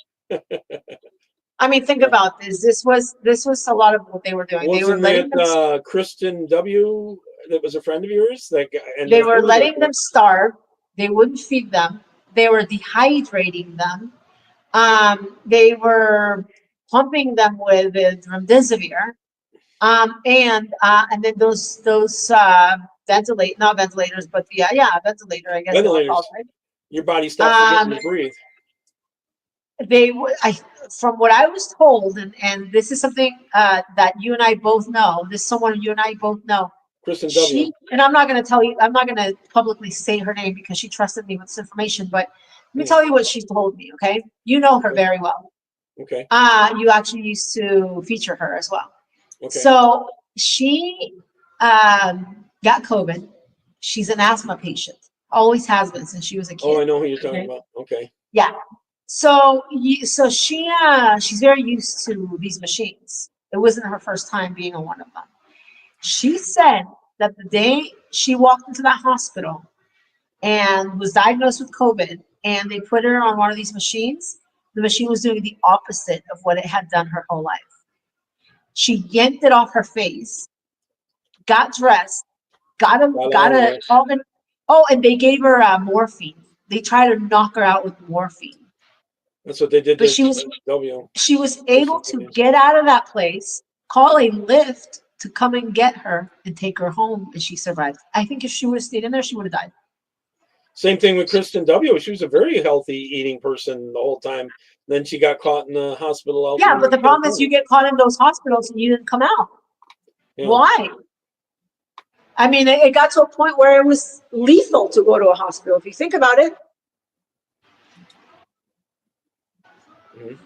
Speaker 6: Think about this. This was a lot of what they were doing.
Speaker 1: Wasn't
Speaker 6: they were letting
Speaker 1: Kristen W. that was a friend of yours? And
Speaker 6: They were letting them starve. They wouldn't feed them. They were dehydrating them. They were pumping them with remdesivir. And then those not ventilators, but ventilator, I guess.
Speaker 1: Ventilators.
Speaker 6: Called, right?
Speaker 1: Your body stops forgetting to breathe.
Speaker 6: From what I was told, and this is something that you and I both know. This is someone you and I both know.
Speaker 1: Kristen W.
Speaker 6: And I'm not going to tell you. I'm not going to publicly say her name because she trusted me with this information. But let me tell you what she told me. Okay, you know her very well.
Speaker 1: Okay.
Speaker 6: You actually used to feature her as well.
Speaker 1: Okay.
Speaker 6: So she got COVID. She's an asthma patient. Always has been since she was a kid.
Speaker 1: Oh, I know who you're talking about. Okay.
Speaker 6: Yeah. So she's very used to these machines. It wasn't her first time being on one of them. She said that the day she walked into that hospital and was diagnosed with COVID, and they put her on one of these machines, the machine was doing the opposite of what it had done her whole life. She yanked it off her face, got dressed, and they gave her morphine. They tried to knock her out with morphine.
Speaker 1: That's what they did.
Speaker 6: But she was able to get out of that place, call a Lyft to come and get her and take her home, and she survived. I think if she would have stayed in there, she would have died.
Speaker 1: Same thing with Kristen W. She was a very healthy eating person the whole time. Then she got caught in the hospital.
Speaker 6: Yeah, but the problem is you get caught in those hospitals and you didn't come out. Yeah. Why? I mean, it got to a point where it was lethal to go to a hospital. If you think about it.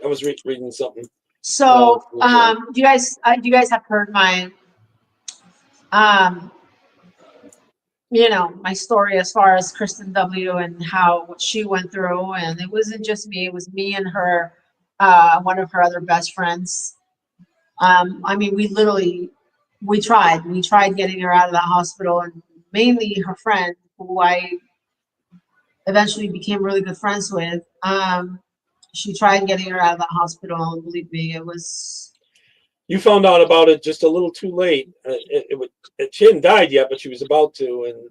Speaker 1: I was reading something.
Speaker 6: So, do you guys have heard my, my story as far as Kristen W. and what she went through? And it wasn't just me; it was me and her, one of her other best friends. I mean, we tried getting her out of that hospital, and mainly her friend, who I eventually became really good friends with. She tried getting her out of the hospital, and believe me, it was.
Speaker 1: You found out about it just a little too late. She hadn't died yet, but she was about to, and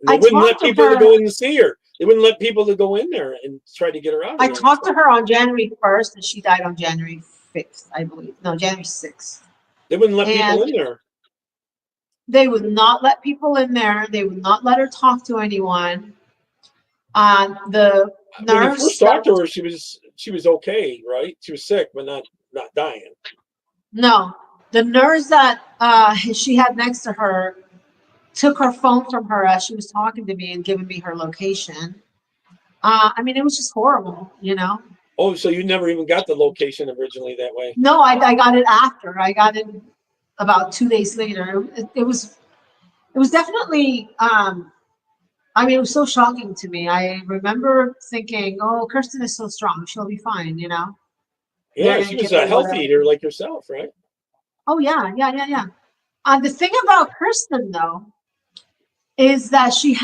Speaker 1: they wouldn't let people to go in to see her. They wouldn't let people to go in there and try to get her out.
Speaker 6: I talked to her on January 1st, and she died on January 5th, I believe. No, January 6th.
Speaker 1: They wouldn't let people in there.
Speaker 6: They would not let people in there. They would not let her talk to anyone.
Speaker 1: When you first talked to her, she was okay, right? She was sick, but not dying.
Speaker 6: No, the nurse that she had next to her took her phone from her as she was talking to me and giving me her location. I mean, it was just horrible,
Speaker 1: Oh, so you never even got the location originally that way?
Speaker 6: No, I got it after. I got it about 2 days later. It was definitely. I mean, it was so shocking to me. I remember thinking, "Oh, Kirsten is so strong; she'll be fine,"
Speaker 1: Yeah, she was a healthy eater like yourself, right?
Speaker 6: Oh yeah. The thing about Kirsten, though, is that she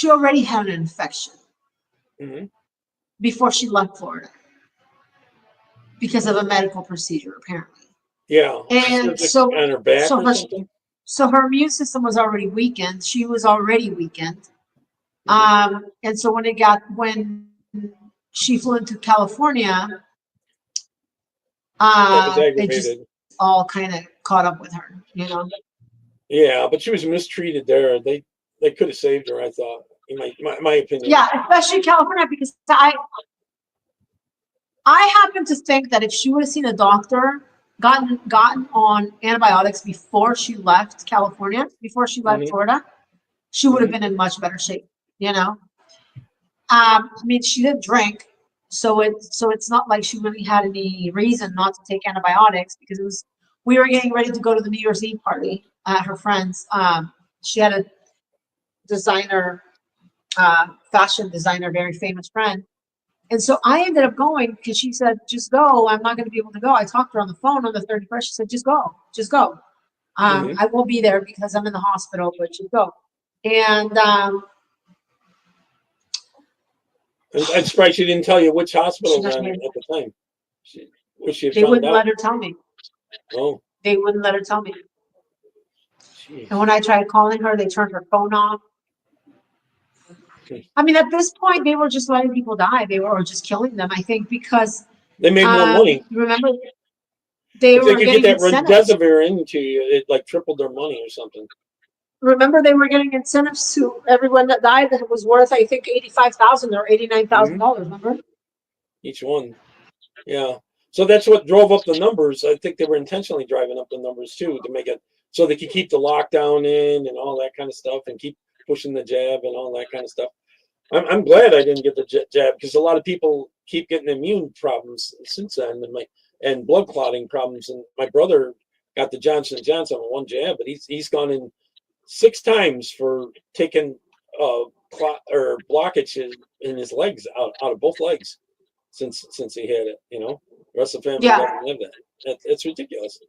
Speaker 6: already had an infection before she left Florida because of a medical procedure, apparently.
Speaker 1: Yeah,
Speaker 6: and
Speaker 1: so on her back or something.
Speaker 6: So her immune system was already weakened. She was already weakened. And so when she flew into California, it just all kind of caught up with her,
Speaker 1: Yeah, but she was mistreated there. They could have saved her, I thought, in my opinion.
Speaker 6: Yeah, especially California, because I happen to think that if she would have seen a doctor, gotten on antibiotics before she left California, before she left Florida, she would have been in much better shape. I mean, she didn't drink, so it's not like she really had any reason not to take antibiotics, because we were getting ready to go to the New Year's Eve party at her friend's. She had a designer, fashion designer, very famous friend. And so I ended up going because she said, "Just go. I'm not going to be able to go." I talked to her on the phone on the 31st. She said, "Just go. I won't be there because I'm in the hospital, but just go." And
Speaker 1: I'm surprised she didn't tell you which hospital at the time.
Speaker 6: They wouldn't let her tell me.
Speaker 1: Oh.
Speaker 6: They wouldn't let her tell me.
Speaker 1: Jeez.
Speaker 6: And when I tried calling her, they turned her phone off. I mean, at this point, they were just letting people die. They were just killing them, I think, because
Speaker 1: They made more money.
Speaker 6: remember, they
Speaker 1: If they
Speaker 6: were
Speaker 1: could
Speaker 6: getting
Speaker 1: get that
Speaker 6: incentives.
Speaker 1: remdesivir into you, it like tripled their money or something.
Speaker 6: Remember, they were getting incentives to everyone that died that was worth, I think, $85,000 or $89,000. Remember?
Speaker 1: Each one. Yeah. So that's what drove up the numbers. I think they were intentionally driving up the numbers too to make it so they could keep the lockdown in and all that kind of stuff and keep pushing the jab and all that kind of stuff. I'm glad I didn't get the jab because a lot of people keep getting immune problems since then and blood clotting problems. And my brother got the Johnson & Johnson on one jab, but he's gone in 6 times for taking clot or blockages in his legs out of both legs since he had it. The rest of the family doesn't have that. It's ridiculous.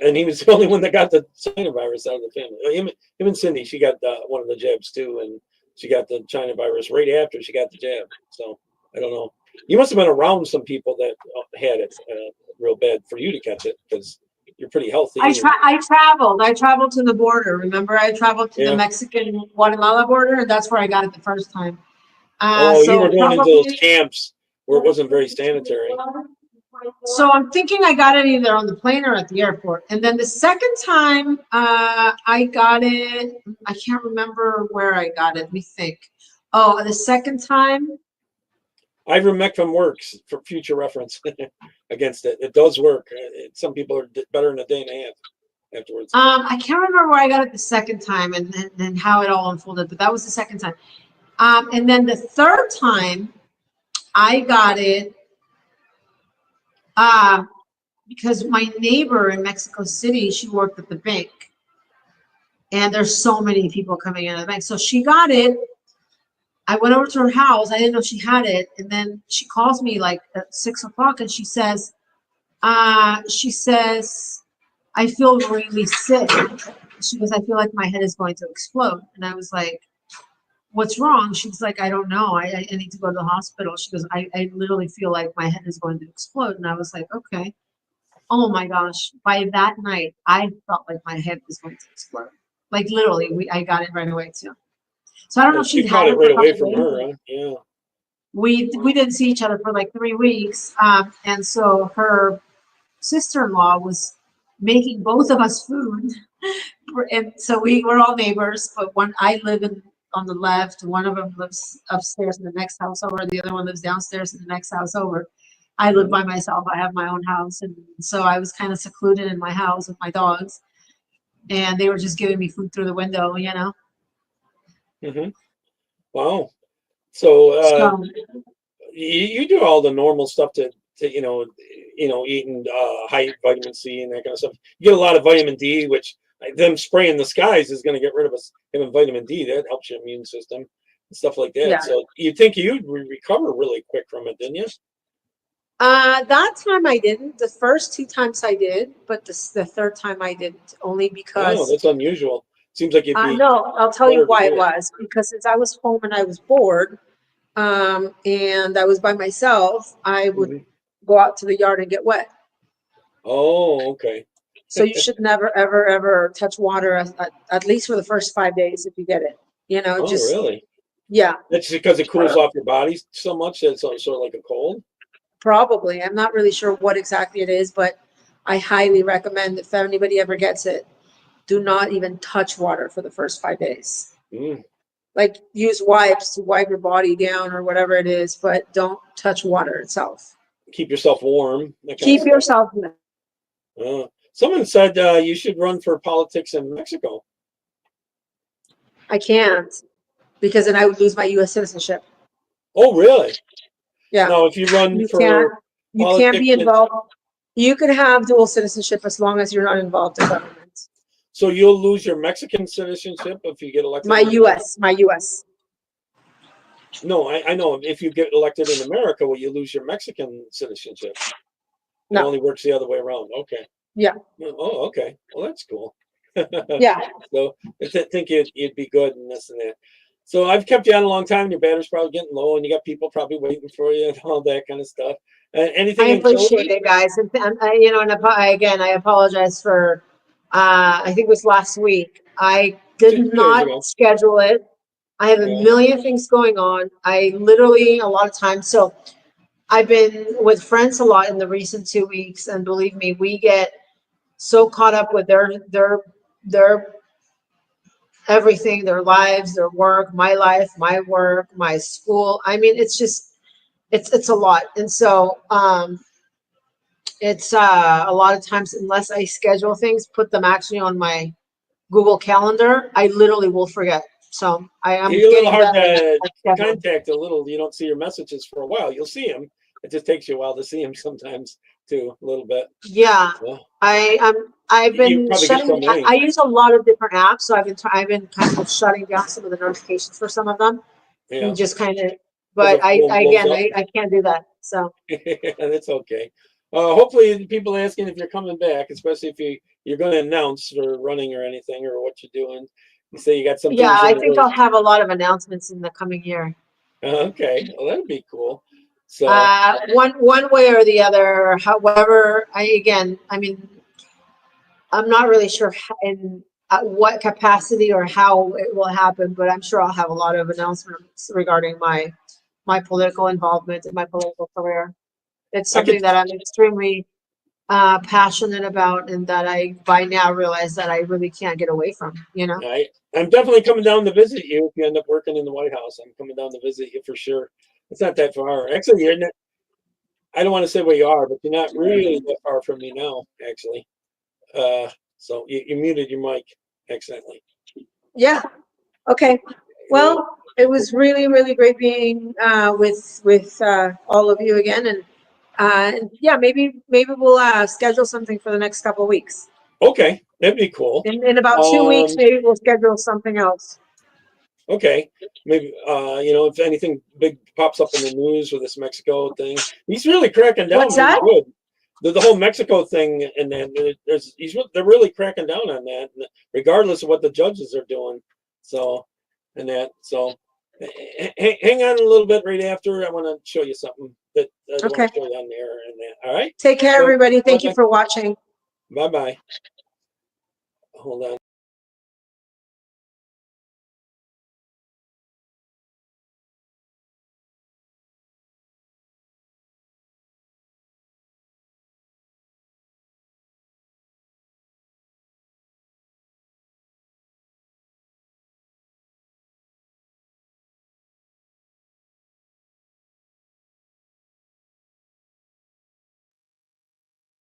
Speaker 1: And he was the only one that got the China virus out of the family. Him and Cindy, she got one of the jabs too, and she got the China virus right after she got the jab. So I don't know. You must have been around some people that had it real bad for you to catch it because you're pretty healthy.
Speaker 6: I traveled. I traveled to the border. Remember, I traveled to the Mexican Guatemala border, and that's where I got it the first time.
Speaker 1: You were going into those camps where it wasn't very sanitary.
Speaker 6: So I'm thinking I got it either on the plane or at the airport. And then the second time I got it, I can't remember where I got it. Let me think. Oh, the second time.
Speaker 1: Ivermectin works for future reference against it. It does work. Some people are better in a day and a half afterwards.
Speaker 6: I can't remember where I got it the second time and how it all unfolded, but that was the second time. And then the third time I got it because my neighbor in Mexico City, she worked at the bank. And there's so many people coming in at the bank. So she got it. I went over to her house. I didn't know she had it. And then she calls me like at 6 o'clock and she says, I feel really sick. She goes, I feel like my head is going to explode. And I was like, what's wrong? She's like, I don't know. I need to go to the hospital. She goes, I literally feel like my head is going to explode. And I was like, okay. Oh my gosh. By that night, I felt like my head was going to explode. Like literally, I got it right away too. So I don't know if she
Speaker 1: got it right away from her. Huh? Yeah.
Speaker 6: We didn't see each other for like 3 weeks. And so her sister-in-law was making both of us food. And so we're all neighbors, but I live on the left. One of them lives upstairs in the next house over. The other one lives downstairs in the next house over. I live by myself. I have my own house. And so I was kind of secluded in my house with my dogs. And they were just giving me food through the window,
Speaker 1: Wow. So you do all the normal stuff to eating high vitamin C and that kind of stuff. You get a lot of vitamin D, which them spraying the skies is going to get rid of us having vitamin D. That helps your immune system and stuff like that. Yeah. So you'd think you'd recover really quick from it, didn't you?
Speaker 6: That time I didn't. The first 2 times I did, but the third time I didn't, only because.
Speaker 1: Oh, that's unusual. Seems like you'd be.
Speaker 6: No, I'll tell you why it was. Because since I was home and I was bored, and I was by myself, I would go out to the yard and get wet.
Speaker 1: Oh, okay.
Speaker 6: So you should never, ever, ever touch water at least for the first 5 days if you get it.
Speaker 1: Really?
Speaker 6: Yeah.
Speaker 1: That's because it cools off your body so much that it's sort of like a cold?
Speaker 6: Probably. I'm not really sure what exactly it is, but I highly recommend if anybody ever gets it, do not even touch water for the first 5 days. Like use wipes to wipe your body down or whatever it is, but don't touch water itself.
Speaker 1: Keep yourself warm.
Speaker 6: Keep yourself warm.
Speaker 1: Someone said you should run for politics in Mexico.
Speaker 6: I can't because then I would lose my U.S. citizenship.
Speaker 1: Oh, really?
Speaker 6: Yeah.
Speaker 1: No, if you run
Speaker 6: you can't be involved. You can have dual citizenship as long as you're not involved in government.
Speaker 1: So you'll lose your Mexican citizenship if you get elected?
Speaker 6: My U.S.
Speaker 1: No, I know. If you get elected in America, will you lose your Mexican citizenship?
Speaker 6: No.
Speaker 1: It only works the other way around. Okay.
Speaker 6: Yeah.
Speaker 1: Oh, okay. Well, that's cool.
Speaker 6: Yeah.
Speaker 1: So I think you'd be good and this and that. So I've kept you on a long time. And your battery's probably getting low, and you got people probably waiting for you and all that kind of stuff. Anything?
Speaker 6: I appreciate it, guys. And again, I apologize for I think it was last week. I
Speaker 1: 2
Speaker 6: did
Speaker 1: days
Speaker 6: not
Speaker 1: ago.
Speaker 6: schedule it. I have a
Speaker 1: Yeah.
Speaker 6: million things going on. I literally, a lot of times, so I've been with friends a lot in the recent 2 weeks, and believe me, we get so caught up with their everything, their lives, their work, my life, my work, my school. I mean, it's just it's a lot. And so it's a lot of times, unless I schedule things, put them actually on my Google Calendar, I literally will forget. So I am
Speaker 1: You're a little
Speaker 6: getting
Speaker 1: hard to
Speaker 6: that.
Speaker 1: contact a little. You don't see your messages for a while. You'll see them. It just takes you a while to see them sometimes too, a little bit.
Speaker 6: Yeah,
Speaker 1: Well,
Speaker 6: I've
Speaker 1: you
Speaker 6: been
Speaker 1: probably get so
Speaker 6: shutting.
Speaker 1: many.
Speaker 6: I use a lot of different apps, so I've been kind of shutting down some of the notifications for some of them,
Speaker 1: Yeah,
Speaker 6: and just kind of.
Speaker 1: because
Speaker 6: But
Speaker 1: the phone blows up.
Speaker 6: I can't do that. So
Speaker 1: That's okay. Hopefully, the people asking if you're coming back, especially if you're going to announce or running or anything or what you're doing. You say you got some
Speaker 6: yeah,
Speaker 1: things
Speaker 6: I
Speaker 1: in the
Speaker 6: think I'll
Speaker 1: works.
Speaker 6: have a lot of announcements in the coming year.
Speaker 1: Okay, well that'd be cool. So
Speaker 6: One way or the other. However, I mean, I'm not really sure in what capacity or how it will happen, but I'm sure I'll have a lot of announcements regarding my political involvement and my political career. It's
Speaker 1: I could,
Speaker 6: something that I'm extremely passionate about, and that I by now realize that I really can't get away from. You know.
Speaker 1: I'm definitely coming down to visit you if you end up working in the White House. I'm coming down to visit you for sure. It's not that far. Actually, you're not. I don't want to say where you are, but you're not really that far from me now. Actually, so you muted your mic accidentally.
Speaker 6: Yeah. Okay. Well, it was really, really great being with all of you again, and yeah, maybe we'll schedule something for the next couple of weeks.
Speaker 1: Okay, that'd be cool.
Speaker 6: In about 2 weeks, maybe we'll schedule something else.
Speaker 1: Okay, maybe if anything big pops up in the news with this Mexico thing, he's really cracking down.
Speaker 6: What's that?
Speaker 1: Good. The whole Mexico thing, and then they're really cracking down on that, regardless of what the judges are doing. So, hang on a little bit right after. I want to show you something that I want
Speaker 6: Okay.
Speaker 1: to show you on there and that. All right.
Speaker 6: Take care,
Speaker 1: So,
Speaker 6: everybody. Thank you
Speaker 1: bye-bye.
Speaker 6: for watching.
Speaker 1: Bye bye. Hold on.